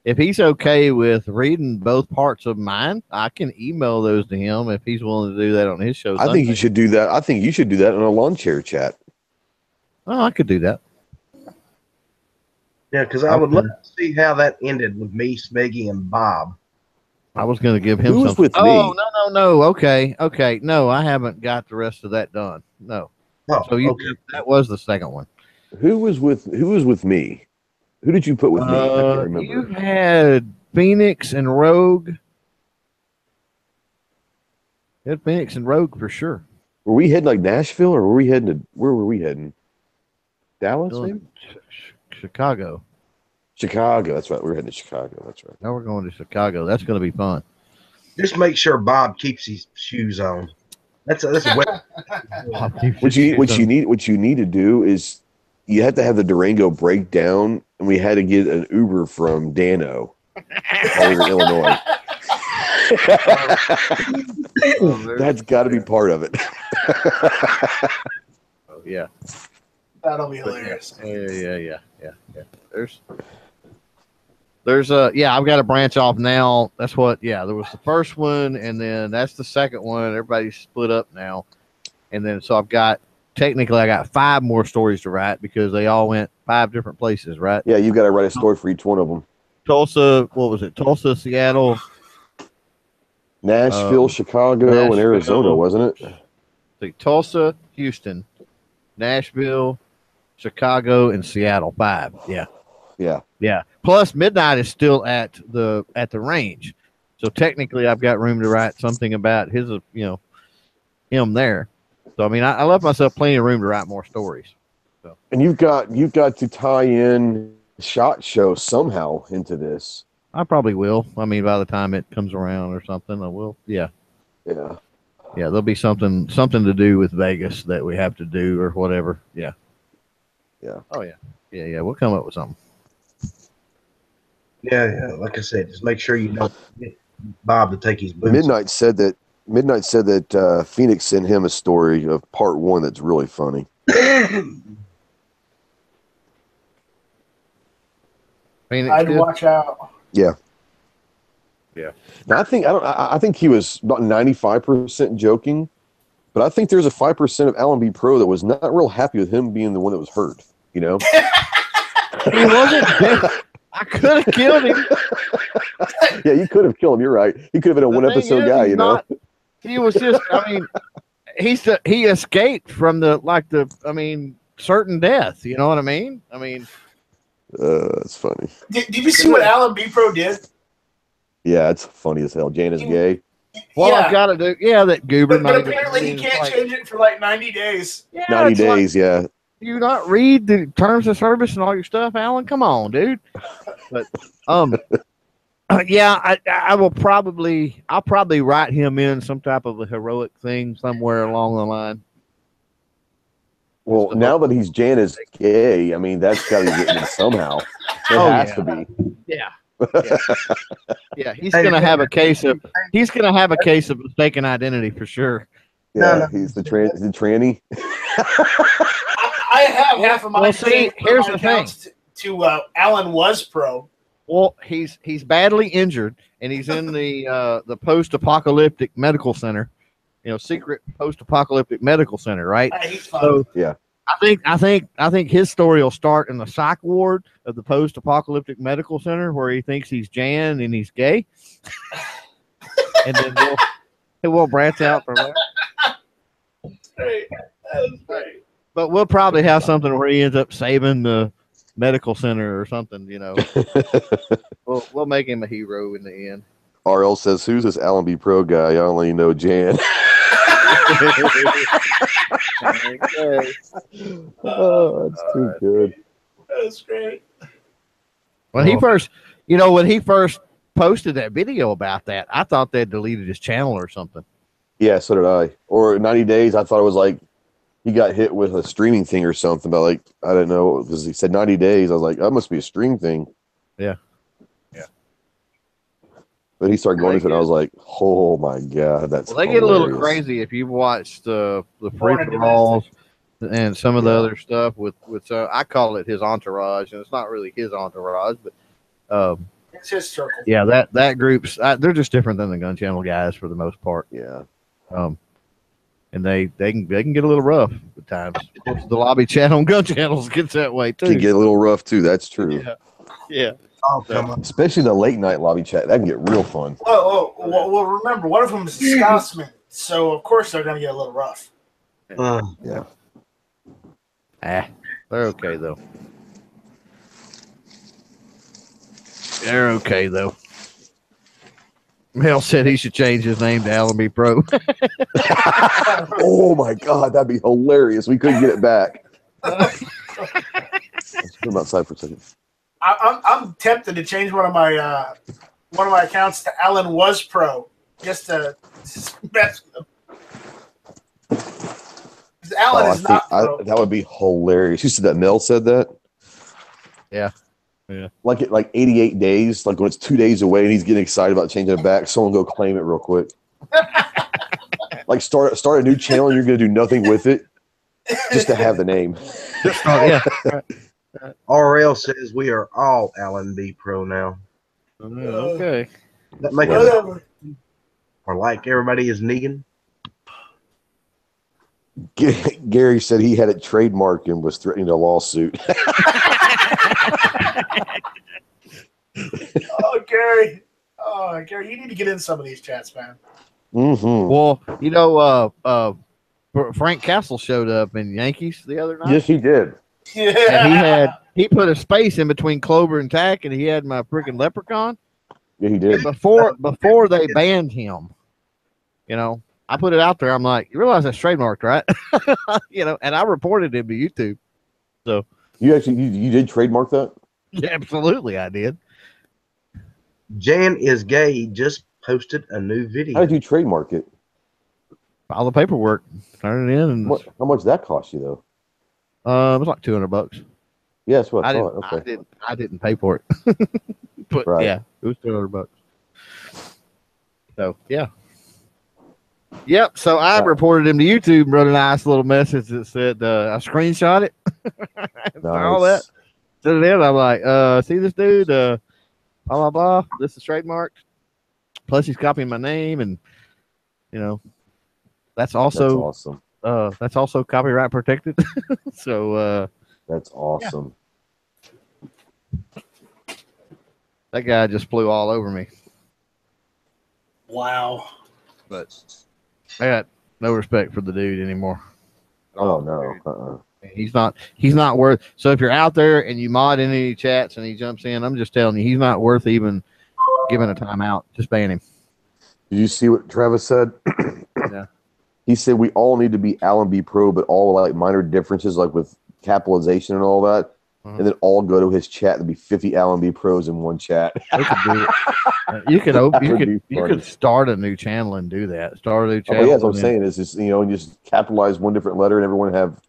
if he's okay with reading both parts of mine, I can email those to him if he's willing to do that on his show. I think you should do that. I think you should do that in a lawn chair chat. Oh, I could do that. Yeah, because I would love to see how that ended with me, Smiggy, and Bob. I was going to give him Who's something. with me? Oh, no. Okay. No, I haven't got the rest of that done. No. Oh, so that was the second one. Who was with me? Who did you put with me? I can't remember. You had Phoenix and Rogue. You had Phoenix and Rogue for sure. Were we heading like Nashville, or were we heading to where were we heading? Dallas, maybe? Chicago. Chicago. That's right. We're heading to Chicago. That's right. Now we're going to Chicago. That's going to be fun. Just make sure Bob keeps his shoes on. That's a what you need to do is you have to have the Durango break down, and we had to get an Uber from Dano over in Illinois. That's got to be part of it. Oh yeah, that'll be hilarious. Yeah. There's I've got to branch off now. That's what. Yeah, there was the first one, and then that's the second one. Everybody's split up now, and then so I got 5 more stories to write because they all went 5 different places, right? Yeah, you've got to write a story for each one of them. Tulsa, what was it? Tulsa, Seattle, Nashville, Chicago, and Arizona, wasn't it? See, Tulsa, Houston, Nashville, Chicago, and Seattle. 5. Yeah. Plus, Midnight is still at the range, so technically, I've got room to write something about his, him there. So I mean, I left myself plenty of room to write more stories. So. And you've got to tie in SHOT Show somehow into this. I probably will. I mean, by the time it comes around or something, I will. Yeah. There'll be something to do with Vegas that we have to do or whatever. Yeah. Oh yeah. We'll come up with something. Yeah. Like I said, just make sure you don't get Bob to take his boots. Midnight said that Phoenix sent him a story of part 1 that's really funny. I'd watch out. Yeah. Now, I think he was about 95% joking, but I think there's a 5% of Alan B. Pro that was not real happy with him being the one that was hurt. You know, he wasn't. I could have killed him. Yeah, you could have killed him. You're right. He could have been a 1 episode guy. You know, he was just. I mean, he escaped from certain death. You know what I mean? That's funny. Did you see what Alan B. Pro did? Yeah, it's funny as hell. Jan is gay. Well, I've got to do. Yeah, that goober. But apparently, he can't change it for like 90 days. Yeah, 90 days. Yeah. Do you not read the terms of service and all your stuff, Alan? Come on, dude. But I'll probably write him in some type of a heroic thing somewhere along the line. Well, now that he's Jan is gay, I mean that's got to be written in somehow. It has to be. Yeah. Yeah, he's gonna have a case of mistaken identity for sure. Yeah, he's the tranny. I have half of my. Well, see, here's the thing. To Alan was pro. Well, he's badly injured, and he's in the post-apocalyptic medical center, secret post-apocalyptic medical center, right? So yeah, I think his story will start in the psych ward of the post-apocalyptic medical center where he thinks he's Jan and he's gay, and then we'll branch out from there. Great. That was great. But we'll probably have something where he ends up saving the medical center or something, We'll make him a hero in the end. RL says, "Who's this Alan B. Pro guy? I only know Jan." Oh, that's too good. That's great. When he first posted that video about that, I thought they'd deleted his channel or something. Yeah, so did I. Or 90 days, I thought it was like he got hit with a streaming thing or something, but like I didn't know because he said 90 days. I was like, that must be a stream thing. Yeah. But he started going into it, and I was like, "Oh my god, that's." Well, they get a little crazy if you've watched the free for alls and some of the other stuff with I call it his entourage, and it's not really his entourage, but It's his circle. Yeah, that group's they're just different than the Gun Channel guys for the most part. Yeah. And they can get a little rough at times. Of course, the lobby chat on Gun Channels gets that way too. Can get a little rough too. That's true. Yeah. Oh, come on. Especially the late night lobby chat. That can get real fun. Well, remember, one of them is a Scotsman, so of course they're going to get a little rough. Yeah. They're okay though. They're okay though. Mel said he should change his name to Alan B. Pro. Oh my God, that'd be hilarious. We couldn't get it back. Let's put him outside for a second. I'm tempted to change one of my accounts to Alan Was Pro just to mess with him. Alan is not pro. That would be hilarious. You said that Mel said that? Yeah. Like 88 days, like when it's 2 days away and he's getting excited about changing it back, someone go claim it real quick. Like start a new channel and you're gonna do nothing with it just to have the name. RL says we are all Alan B. Pro now. Okay. That make it, or like everybody is Negan. Gary said he had it trademarked and was threatening a lawsuit. Gary, you need to get in some of these chats, man. Mm-hmm. Well, Frank Castle showed up in Yankees the other night. Yes, he did. Yeah. And he put a space in between Clover and Tack, and he had my freaking leprechaun. Yeah, he did. Before they banned him, I put it out there. I'm like, you realize that's trademarked, right? And I reported him to YouTube. So you did trademark that? Yeah, absolutely, I did. Jan is Gay just posted a new video. How did you trademark it? All the paperwork, turn it in, and how much did that cost you though? It was like $200. Yeah, that's what I thought. Okay. I didn't pay for it, but right. Yeah, it was $200. So yeah. Yep. So I reported him to YouTube and wrote a nice little message that said I screenshot it. Nice. All that. So then I'm like, see this dude, blah blah blah. This is trademarked. Plus he's copying my name, and that's also awesome. That's also copyright protected. So that's awesome. Yeah. That guy just flew all over me. Wow. But I got no respect for the dude anymore. Oh no. He's not worth. So if you're out there and you mod any chats and he jumps in, I'm just telling you, he's not worth even giving a timeout. Just ban him. Did you see what Travis said? Yeah. He said we all need to be Alan B. Pro, but all like minor differences, like with capitalization and all that, and then all go to his chat. There'd be 50 Alan B. Pros in one chat. You could start a new channel and do that. Start a new channel. Oh, yeah, that's what I'm saying. Is just just capitalize one different letter and everyone have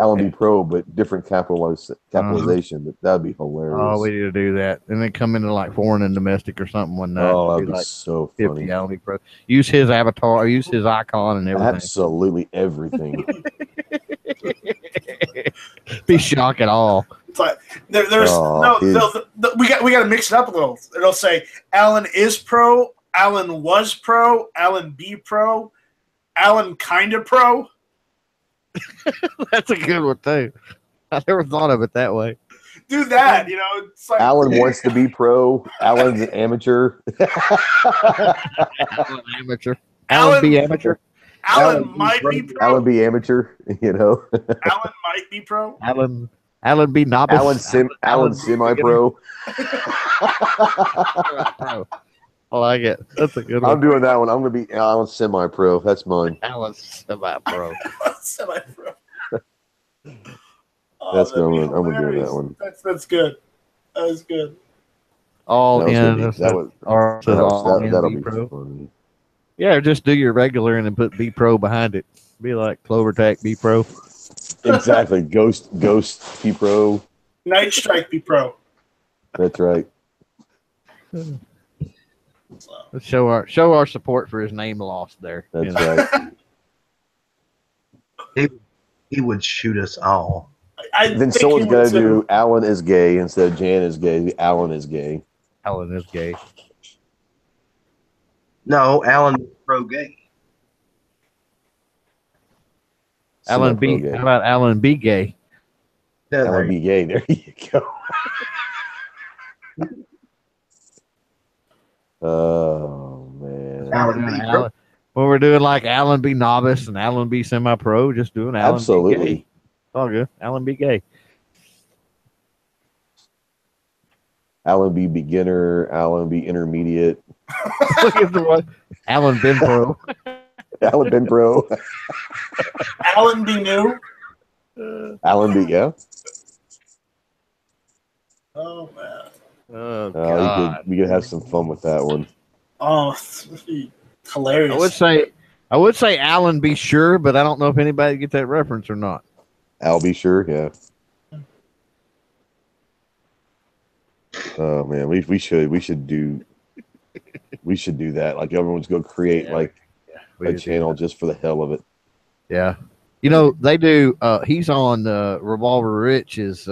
Alan B. Pro, but different capitalization. But that'd be hilarious. Oh, we need to do that, and then come into like foreign and domestic or something one night. Oh, that'd be like so 50 funny. Alan B. Pro. Use his avatar, use his icon, and everything. Absolutely everything. Be shocked at all. It's like we got to mix it up a little. It'll say Alan is pro, Alan was pro, Alan B pro, Alan kinda pro. That's a good one too. I never thought of it that way. Do that, it's like Alan wants to be pro. Alan's an amateur. Alan amateur. Alan B amateur. Alan might be pro. Alan B amateur. Alan might be pro. Alan B novice. Alan semi-pro. I like it. That's a good one. I'm doing that one. I'm going to be Alan semi-pro. That's mine. Alan semi-pro. Semi-pro. That's good. I'm going to do that one. That's good. That was good. All in. That'll be funny. Yeah, just do your regular and then put B Pro behind it. Be like Clover Tack B Pro. Exactly. Ghost B Pro. Night Strike B Pro. That's right. Let's show our support for his name lost there. That's right. He would shoot us all. Then someone's got to do Alan is gay instead of Jan is gay. Alan is gay. Alan is gay. No, Alan is pro gay. Alan B. How about Alan B. Gay? Yeah, Alan B. Gay. There you go. Oh man. Alan B. We're doing like Alan B. Novice and Alan B. Semi-Pro, just doing Alan Absolutely. B. Gay. All good. Alan B. Gay. Alan B. Beginner. Alan B. Intermediate. Look at the one. Alan Ben Pro. Alan Ben Pro. Alan B. New. Alan B. Yeah. Oh man. Oh God. We could have some fun with that one. Oh, hilarious. I would say Alan be sure, but I don't know if anybody get that reference or not. I'll be sure, yeah. Oh man, we should do that. Like everyone's go create a channel just for the hell of it. Yeah. You know, they do he's on Revolver Rich's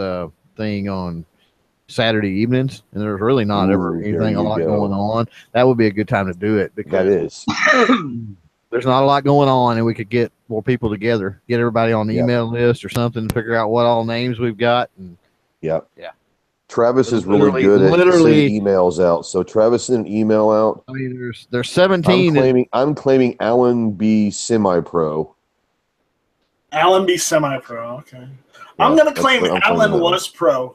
thing on Saturday evenings, and there's really not ever anything a lot going on. That would be a good time to do it because that is. There's not a lot going on, and we could get more people together, get everybody on the email list or something, figure out what all names we've got. And yeah. Travis is really good at sending emails out. So Travis sent an email out. I mean, there's 17. I'm claiming Alan B. Semi-Pro. Alan B. Semi-Pro. Okay. Yeah, I'm gonna claim Alan was pro.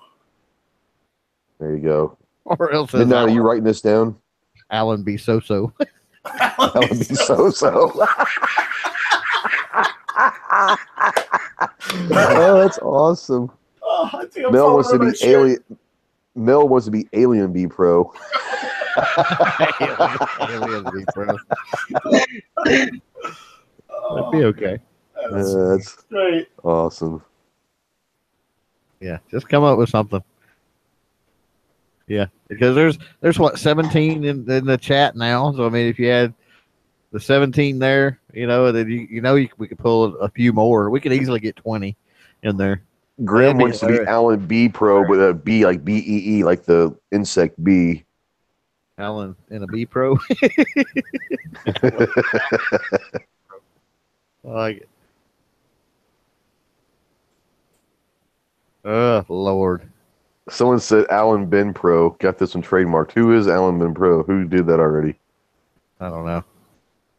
There you go. Or else Midnight, are you writing this down? Alan B. So-so. Alan B. So-so. Oh, that's awesome. Oh, I think I'm Mel wants to be alien. Mel wants to be Alien B Pro. Alien B Pro. That'd be okay. That's great. Awesome. Yeah, just come up with something. Yeah, because there's what 17 in the chat now. So I mean, if you had the 17 there, then we could pull a few more. We could easily get 20 in there. Graham wants to be Alan B Pro with a B like BEE, like the insect bee. Alan and a B Pro. I like it. Oh Lord. Someone said Alan Ben Pro. Got this one trademarked. Who is Alan Ben Pro? Who did that already? I don't know.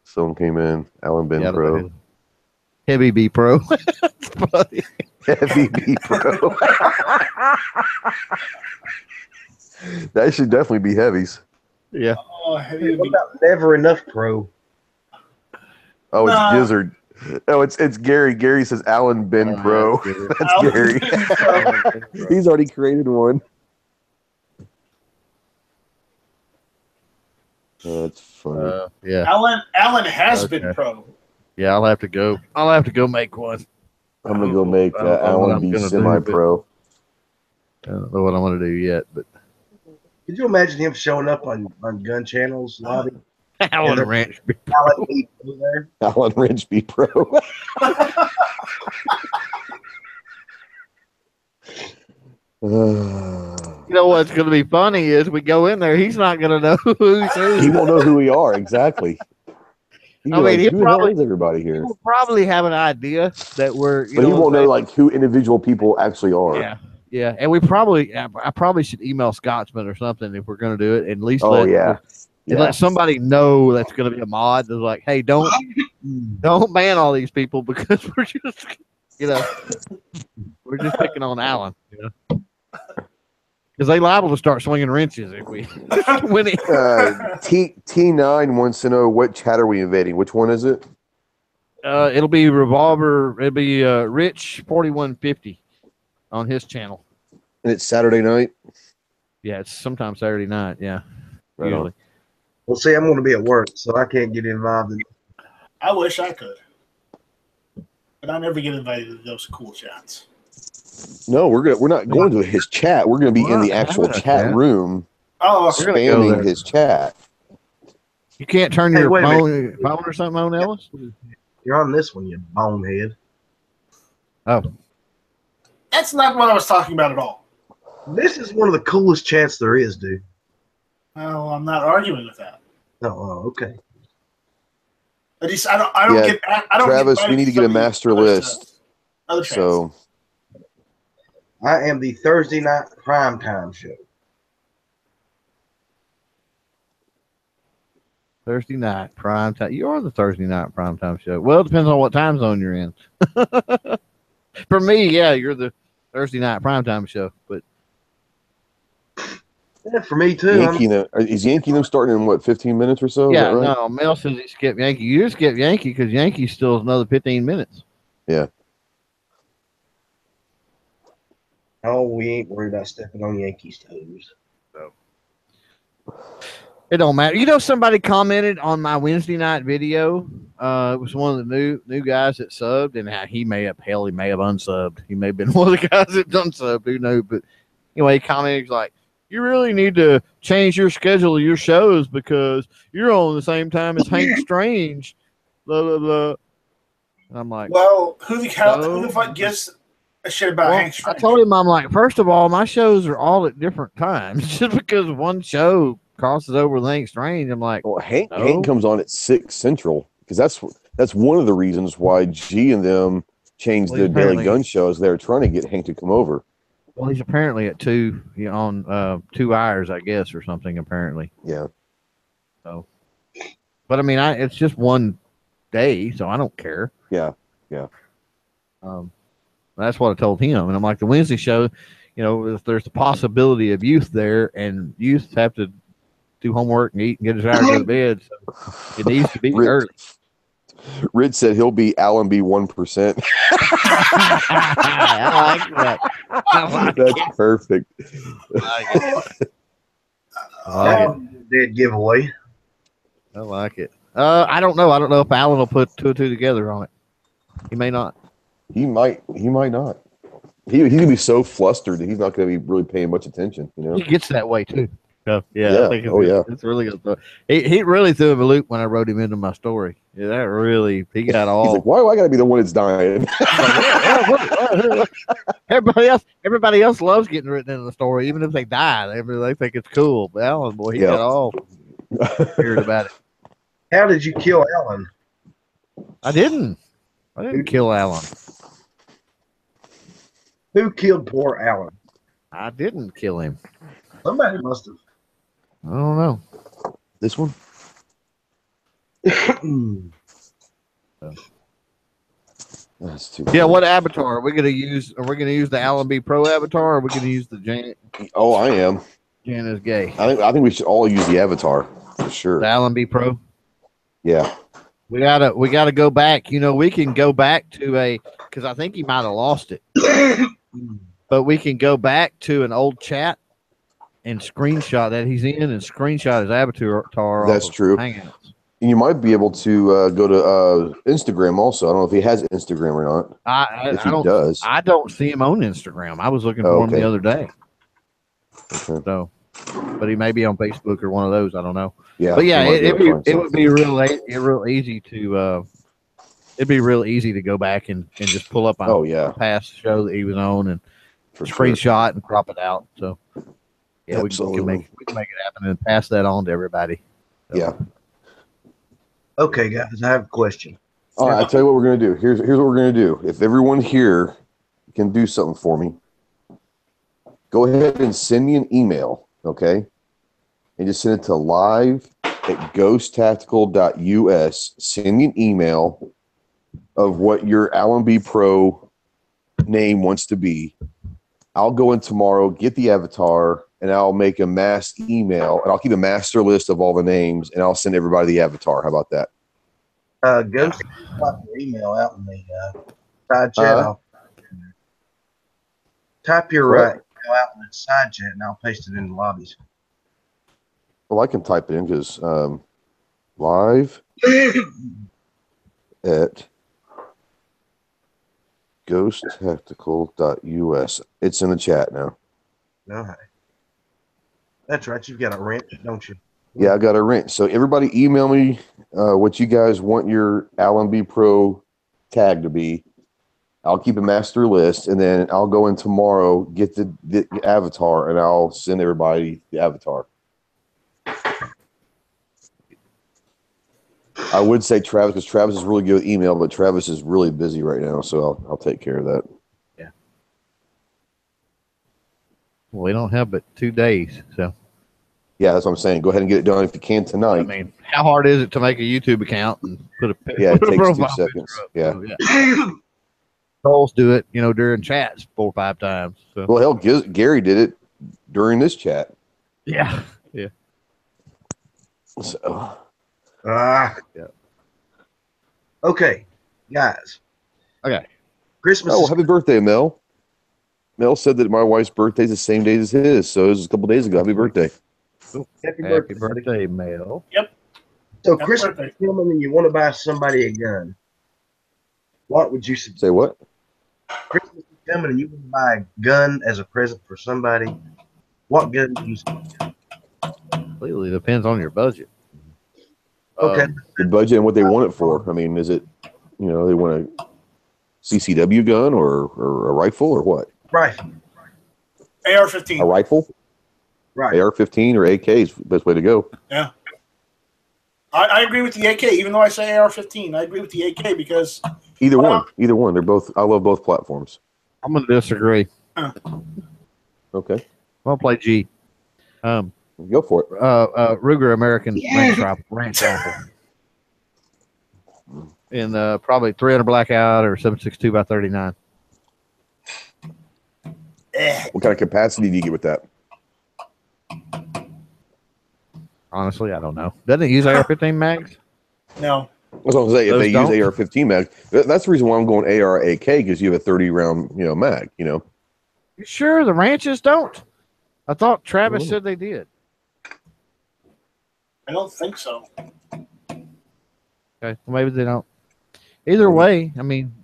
Someone came in. Alan Ben Pro. Heavy B Pro. That's funny. Heavy B Pro. That should definitely be heavies. Yeah. Oh, heavy what about Never Enough Pro? Oh, it's Gizzard. Oh, it's Gary. Gary says Alan Ben Pro. That's Gary. He's already created one. That's funny. Yeah. Alan has been pro. Yeah, I'll have to go. I'll have to go make one. I'm gonna go make Alan B Semi-Pro. I don't know what I'm gonna do yet, but could you imagine him showing up on gun channels, Lobby? Alan Ranch B Pro. Alan B Pro there. Alan Ranch B Pro. You know what's going to be funny is we go in there, he's not going to know who's who. He won't know who we are exactly. Who probably is everybody here. He'll probably have an idea that we're. But he won't know like who individual people actually are. Yeah, and I probably should email Scotsman or something if we're going to do it. At least let somebody know that's going to be a mod. That's like, hey, don't ban all these people because we're just we're just picking on Alan. Because they liable to start swinging wrenches if we win it. T9 wants to know what chat are we invading? Which one is it? It'll be Revolver. It'll be Rich 4150 on his channel. And it's Saturday night? Yeah, it's sometime Saturday night. Yeah. Right usually. on. Well, see, I'm going to be at work, so I can't get involved in it. I wish I could. But I never get invited to those cool chats. No, we're not going to his chat. We're going to be in the actual chat room. Oh, spamming his chat. You can't turn your phone or something on, Ellis? You're on this one, you bonehead. Oh. That's not what I was talking about at all. This is one of the coolest chats there is, dude. Well, I'm not arguing with that. Oh, okay. I don't get. Travis, we need to get a master list. Other fans. So I am the Thursday night primetime show. Thursday night primetime. You are the Thursday night primetime show. Well, it depends on what time zone you're in. For me, yeah, you're the Thursday night primetime show. But yeah, for me too. Is Yankee starting in what, 15 minutes or so? Yeah, right? No. Mel says he skipped Yankee. You skip Yankee because Yankee still has another 15 minutes. Yeah. Oh, we ain't worried about stepping on Yankees' toes. So it don't matter. You know, somebody commented on my Wednesday night video. It was one of the new guys that subbed, and how he may have unsubbed. He may have been one of the guys that done subbed. Who knows? But anyway, he commented like, "You really need to change your schedule of your shows because you're on the same time as Hank Strange." Blah blah blah. And I'm like, well, who the fuck gives a shit about Hank Strange? I told him, I'm like, first of all, my shows are all at different times. Just because one show crosses over with Hank Strange, I'm like, well, Hank comes on at 6 Central because that's one of the reasons why G and them changed their Daily Gun shows. They're trying to get Hank to come over. Well, he's apparently at 2 on 2 hours, I guess, or something. Apparently, yeah. So, but I mean, it's just one day, so I don't care. Yeah. That's what I told him, and I'm like, the Wednesday show, if there's the possibility of youth there, and youth have to do homework and eat and get his hours to go to bed, so it needs to be early. Rich said he'll be Allenby 1%. I like that. That's perfect. Dead giveaway. I like it. I don't know. I don't know if Allen will put 2 and 2 together on it. He may not. He might not. He's gonna be so flustered that he's not gonna be really paying much attention. He gets that way too. So, yeah. I think it's really good. He really threw him a loop when I wrote him into my story. Yeah, that really, he got all. He's like, why do I got to be the one that's dying? Everybody else loves getting written into the story, even if they die. They think it's cool. But Alan, boy, he got all weird about it. How did you kill Alan? I didn't kill Alan. Who killed poor Alan? I didn't kill him. Somebody must have. I don't know. This one? That's too Yeah, what avatar are we gonna use? Are we gonna use the Allenby Pro avatar, or are we gonna use the Janet? Oh, I am. Janet is gay. I think we should all use the avatar for sure. The Allenby Pro. Yeah. We gotta go back. We can go back to because I think he might have lost it. But we can go back to an old chat and screenshot that he's in and screenshot his avatar. That's true. Hangouts. And you might be able to go to Instagram also. I don't know if he has Instagram or not. I don't see him on Instagram. I was looking for him the other day. Okay. So, but he may be on Facebook or one of those. I don't know. Yeah. But yeah, it would be real easy to. It'd be real easy to go back and just pull up on past show that he was on and screenshot and crop it out. So yeah, we can make it happen and pass that on to everybody. So. Yeah. Okay, guys, I have a question. All right, I'll tell you what we're going to do. Here's what we're going to do. If everyone here can do something for me, go ahead and send me an email, okay? And just send it to live@ghosttactical.us. Send me an email of what your Allenby Pro name wants to be. I'll go in tomorrow, get the avatar, and I'll make a mass email, and I'll keep a master list of all the names, and I'll send everybody the avatar. How about that? Go type your email out in the side chat. Type your email out in the side chat, and I'll paste it in the lobbies. Well, I can type it in because live at ghosttactical.us. It's in the chat now. All right. That's right. You've got a wrench, don't you? Yeah, I got a wrench. So everybody email me what you guys want your Allenby Pro tag to be. I'll keep a master list, and then I'll go in tomorrow, get the avatar, and I'll send everybody the avatar. I would say Travis, because Travis is really good with email, but Travis is really busy right now, so I'll take care of that. Yeah. Well, we don't have but 2 days, so. Yeah, that's what I'm saying. Go ahead and get it done if you can tonight. I mean, how hard is it to make a YouTube account and put a yeah? It takes 2 seconds. Yeah. So, yeah. Trolls do it, during chats 4 or 5 times. So. Well, hell, Gary did it during this chat. Yeah. Yeah. So. Yeah. Okay, guys. Okay. Christmas. Oh, happy birthday, Mel. Mel said that my wife's birthday is the same day as his, so it was a couple days ago. Happy birthday. Cool. Happy birthday, Mel. Yep. So Christmas is coming and you want to buy somebody a gun. What would you suggest? Say what? Christmas is coming and you want to buy a gun as a present for somebody. What gun do you suggest? Completely depends on your budget. Okay. The budget and what they want it for. I mean, is it, they want a CCW gun or a rifle or what? Rifle. AR-15. A rifle? Right. AR-15 or AK is the best way to go. Yeah. I agree with the AK, even though I say AR-15. I agree with the AK because either one. They're both. I love both platforms. I'm going to disagree. Okay. I'll play G. Go for it. Ruger American ranch rifle. In probably 300 blackout or 7.62 by 39. What kind of capacity do you get with that? Honestly, I don't know. Doesn't it use AR-15 mags? No. I was going to say, if they don't? use AR-15 mag, that's the reason why I'm going AR-AK, because you have a 30-round, mag, You sure the ranches don't? I thought Travis said they did. I don't think so. Okay, well, maybe they don't. Either way, I mean,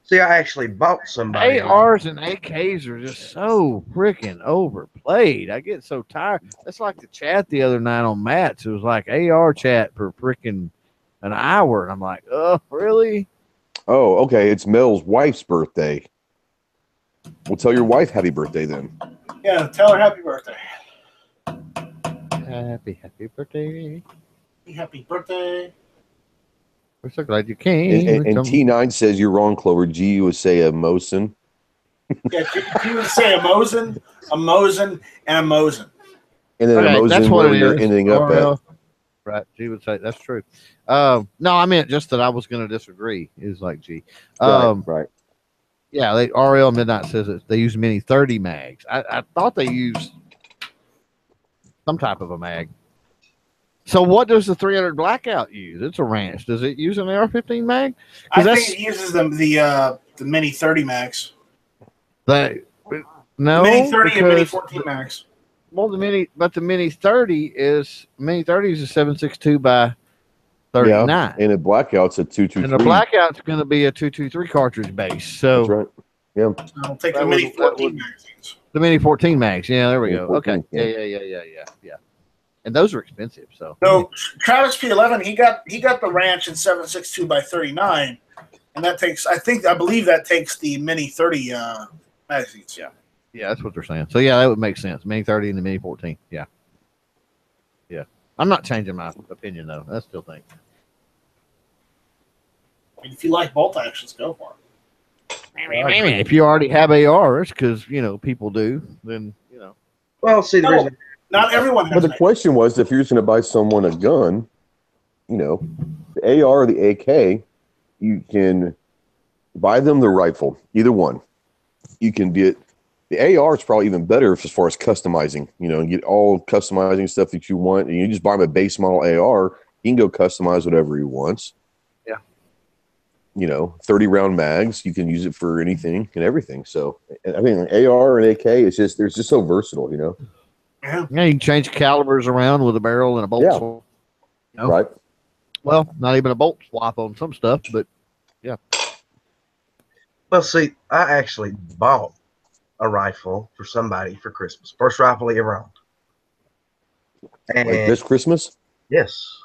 see, I actually bought somebody. ARs and AKs are just so freaking overplayed. I get so tired. That's like the chat the other night on Matt's. It was like AR chat for freaking an hour, and I'm like, oh, really? Oh, okay. It's Mel's wife's birthday. Well, tell your wife happy birthday then. Yeah, tell her happy birthday. Happy birthday. Happy birthday. We're so glad you came. And T9 says you're wrong, Clover. G would say a Mosin. Yeah, G would say a Mosin, and a Mosin. And then a Mosin, that's what you're ending up at. Right, G would say that's true. No, I meant just that I was going to disagree. Is like G. Right. Yeah, RL Midnight says that they use mini 30 mags. I thought they used some type of a mag. So what does the 300 blackout use? It's a ranch. Does it use an AR-15 mag? I think it uses the mini 30 mags. No, the mini 30 and mini 14 mags. mags. Well, the mini 30 is a 7.62 by 39. Yeah, and a blackout's a 223. And the blackout's going to be a 223 cartridge base. So that's right. Yeah. I'll take the mini 14 magazines. The mini 14 mags. Yeah, there we go. Okay. Yeah. And those are expensive. So Travis P11, he got the ranch in 7.62 by 39, and that takes I believe that takes the mini 30 magazines. Yeah, that's what they're saying. So yeah, that would make sense. Mini 30 and the mini 14. Yeah. I'm not changing my opinion though. I still think. I mean, if you like bolt actions, go for it. If you already have ARs, because people do, then Well, see, the reason. Not everyone has. But the question was, if you're just going to buy someone a gun, the AR or the AK, you can buy them the rifle, either one. You can get the AR is probably even better as far as customizing, and get all customizing stuff that you want. And you just buy him a base model AR, he can go customize whatever he wants. Yeah. 30-round mags, you can use it for anything and everything. So, I mean, AR and AK, they're just so versatile, Yeah, you can change calibers around with a barrel and a bolt swap. Right. Well, not even a bolt swap on some stuff, but yeah. Well, see, I actually bought a rifle for somebody for Christmas. First rifle he ever owned. And like this Christmas? Yes.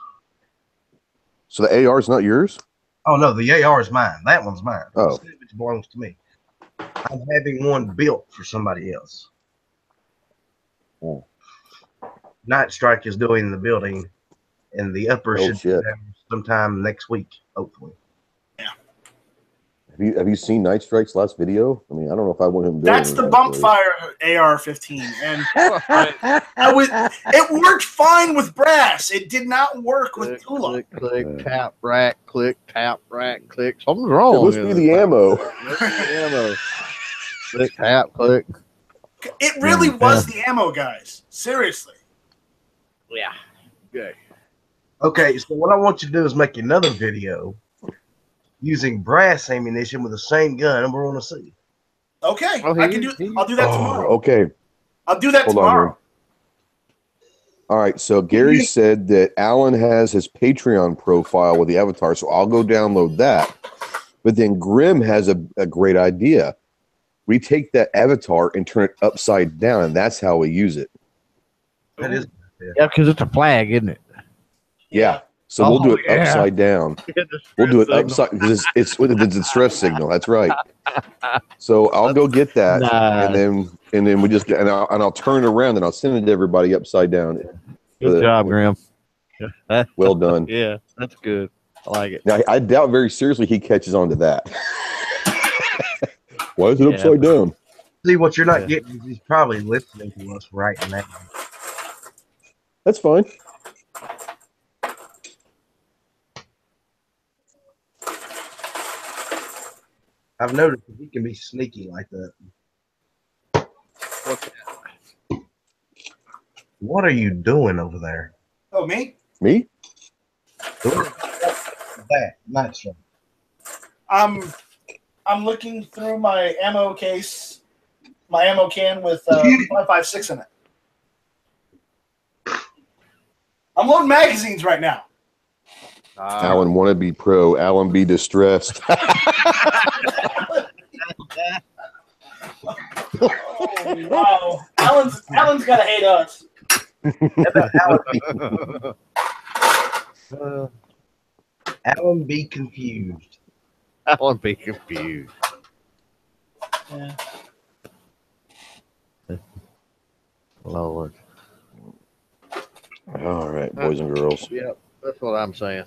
So the AR is not yours? Oh, no, the AR is mine. That one's mine. Oh. The Savage belongs to me. I'm having one built for somebody else. Night Strike is doing the building, and the upper should be there sometime next week, hopefully. Have you seen Night Strike's last video? I mean, I don't know if I want him doing That's the bump fire AR-15, and it worked fine with brass. It did not work with Tula. Click, tap, rack, click, tap, rack, click. Something's wrong. It must be the ammo. Click, tap, click. It really was the ammo, guys. Seriously. Yeah. Okay. Okay, so what I want you to do is make another video using brass ammunition with the same gun, and we're going to see. Okay, I can do. I'll do that tomorrow. Okay, I'll do that tomorrow. All right. So Gary said that Alan has his Patreon profile with the avatar, so I'll go download that. But then Grim has a great idea. We take that avatar and turn it upside down, and that's how we use it. That is. Yeah, because it's a flag, isn't it? Yeah. So we'll do it upside down. We'll do it upside because it's with the distress signal. That's right. So I'll go get that, and then we just and I'll turn it around and I'll send it to everybody upside down. Good job, Graham. Well done. Yeah, that's good. I like it. Now I doubt very seriously he catches on to that. Why is it upside down? See, what you're not getting is he's probably listening to us right now. That's fine. I've noticed that he can be sneaky like that. What's that? What are you doing over there? Oh, me? Me? That, not sure. I'm looking through my ammo case, my ammo can with 5.56 in it. I'm loading magazines right now. Alan want to be pro. Alan be distressed. Oh, wow. Alan's gotta hate us. Alan be confused. Alan be confused. Yeah. Lord. All right, boys and girls. Yep, that's what I'm saying.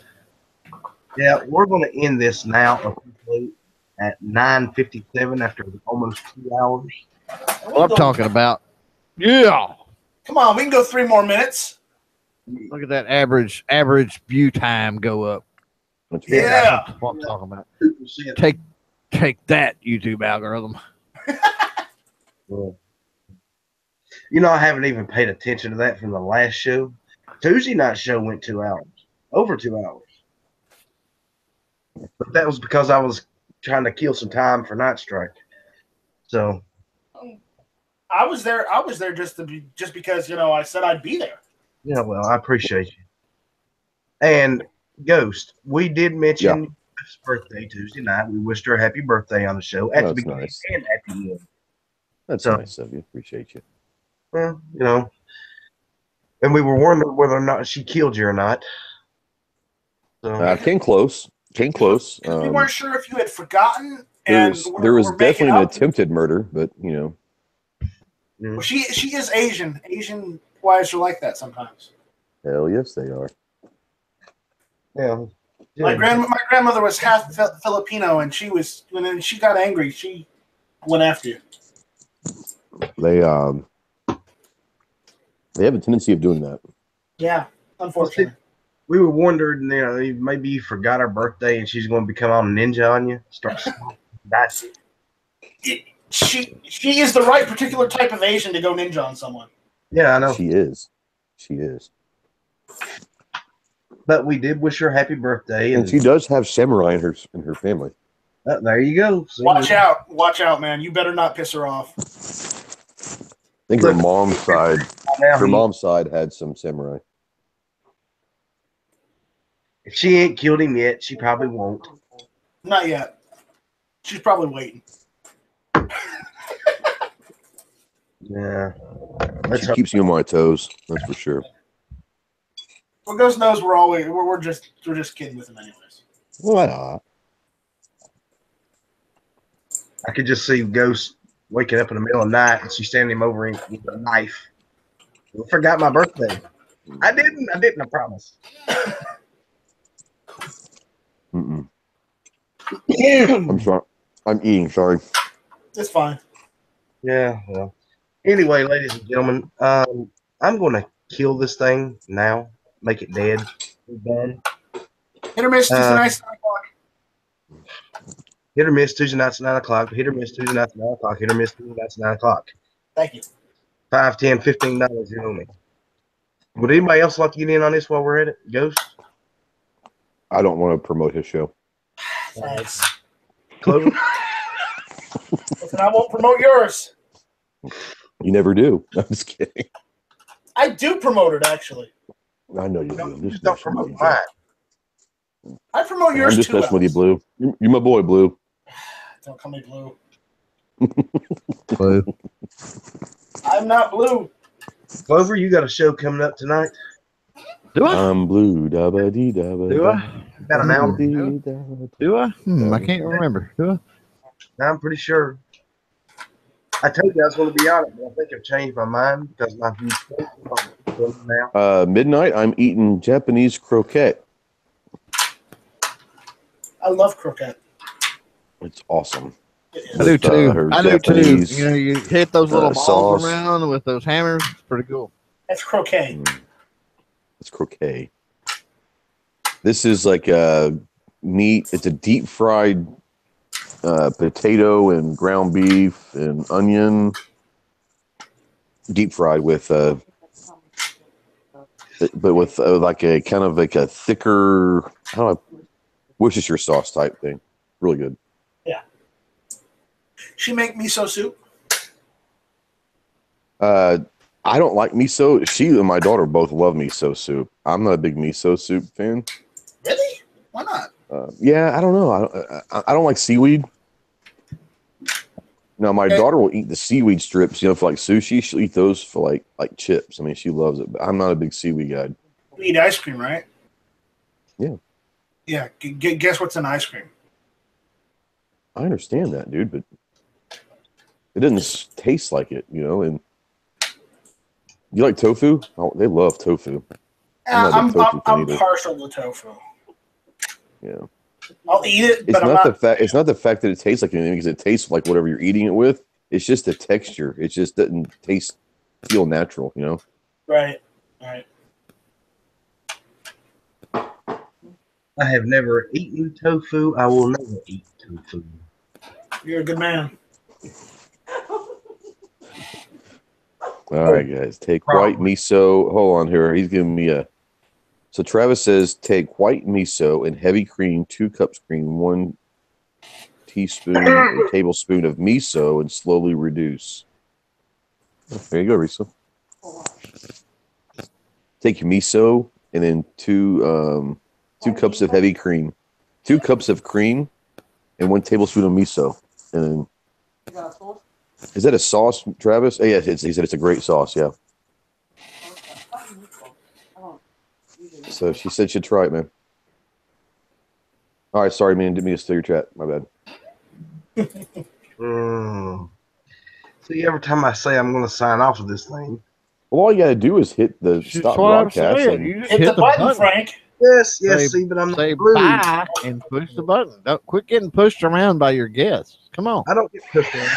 Yeah, we're going to end this now officially at 9:57 after almost 2 hours. What I'm talking about. Yeah. Come on, we can go 3 more minutes. Look at that average view time go up. Yeah. That's what I'm talking about. Take that, YouTube algorithm. Well, you know, I haven't even paid attention to that from the last show. Tuesday night show went 2 hours, over 2 hours. But that was because I was trying to kill some time for Night Strike. So I was there just because, I said I'd be there. yeah, well, I appreciate you. And Ghost, we did mention his birthday Tuesday night. We wished her a happy birthday on the show at the beginning and at the end. That's nice of you. Appreciate you. Well, and we were wondering whether or not she killed you or not. So Came close. We weren't sure if you had forgotten. There was definitely an attempted murder, but Well, she is Asian. Asian wives are like that sometimes. Hell yes, they are. Yeah. My grandmother was half Filipino, and when she got angry, she went after you. They have a tendency of doing that. Yeah, unfortunately. We were wondering, maybe you forgot her birthday and she's going to become all ninja on you. That's it. She is the right particular type of Asian to go ninja on someone. Yeah, I know. She is. But we did wish her happy birthday, and she does have samurai in her family. There you go. See, watch out, man! You better not piss her off. I think her mom's side had some samurai. If she ain't killed him yet, she probably won't. Not yet. She's probably waiting. Yeah. She keeps me on my toes. That's for sure. Well, Ghost knows we're just kidding with him anyways. What? I could just see Ghost waking up in the middle of the night and she's standing him over with a knife. I forgot my birthday. I didn't. I promise. I'm sorry. I'm eating. Sorry. It's fine. Yeah. Well. Anyway, ladies and gentlemen, I'm going to kill this thing now. Make it dead. We're done. Hit or miss Tuesday nights, 9 o'clock. Hit or miss Tuesday nights at 9 o'clock. Hit or miss Tuesday nights at 9 o'clock. Hit or miss Tuesday nights at 9 o'clock. Thank you. $5, $10, $15, you owe me. Would anybody else like to get in on this while we're at it? Ghost? I don't want to promote his show. Thanks. Clover? Listen, I won't promote yours. You never do. I'm just kidding. I do promote it, actually. I know you do. Just don't promote mine. I promote yours I'm just too. messing with you, Blue. You're my boy, Blue. Don't call me Blue. Blue. I'm not Blue. Clover, you got a show coming up tonight? Do I? I'm Blue. Dabba dee dabba. Do I? Got an album? Do I? I can't remember. Do I? I'm pretty sure. I told you I was going to be on it, but I think I've changed my mind because my views now. Midnight, I'm eating Japanese croquette. I love croquette. It's awesome. I do too. I do too. Japanese, You know, you hit those little balls sauce. around with those hammers. It's pretty cool. That's croquet. It's croquet. This is like a meat. It's a deep fried potato and ground beef and onion. Deep fried with, but with like a kind of like a thicker, I don't know, Worcestershire sauce type thing. Really good. Yeah. She make miso soup. I don't like miso. She and my daughter both love miso soup. I'm not a big miso soup fan. Really? Why not? Yeah, I don't know. I don't like seaweed. Now my daughter will eat the seaweed strips, you know, for like sushi. She'll eat those for like chips. I mean, she loves it. But I'm not a big seaweed guy. You eat ice cream, right? Yeah. Yeah. Guess what's in ice cream? I understand that, dude, but it doesn't taste like it, you know. And you like tofu? Oh, they love tofu. I'm partial to tofu. Yeah. I'll eat it, It's but not the fact. It's not the fact that it tastes like anything, because it tastes like whatever you're eating it with. It's just the texture. It just doesn't feel natural, you know. Right. Right. I have never eaten tofu. I will never eat tofu. You're a good man. All right, guys. Take white miso. Hold on here. He's giving me a. So Travis says, take white miso and heavy cream, 2 cups cream, 1 teaspoon or tablespoon of miso, and slowly reduce. There you go, Risa. Take miso and then 2 cups of heavy cream, 2 cups of cream, and 1 tablespoon of miso. And then, is that a sauce, Travis? Oh, yeah, he said it's a great sauce. Yeah. So she said she'd try it, man. All right, sorry, man. Didn't mean to steal your chat. My bad. See, every time I say I'm going to sign off of this thing. Well, all you got to do is hit the stop broadcast. You just hit the button, Frank. Yes, say, see, but I'm say not blue. Bye and push the button. Don't quit getting pushed around by your guests. Come on. I don't get pushed around.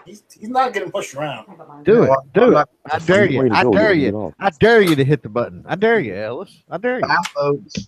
He's not getting pushed around. Do it. I dare you. I dare you. I dare you to hit the button. I dare you, Ellis. I dare you. Bye, folks.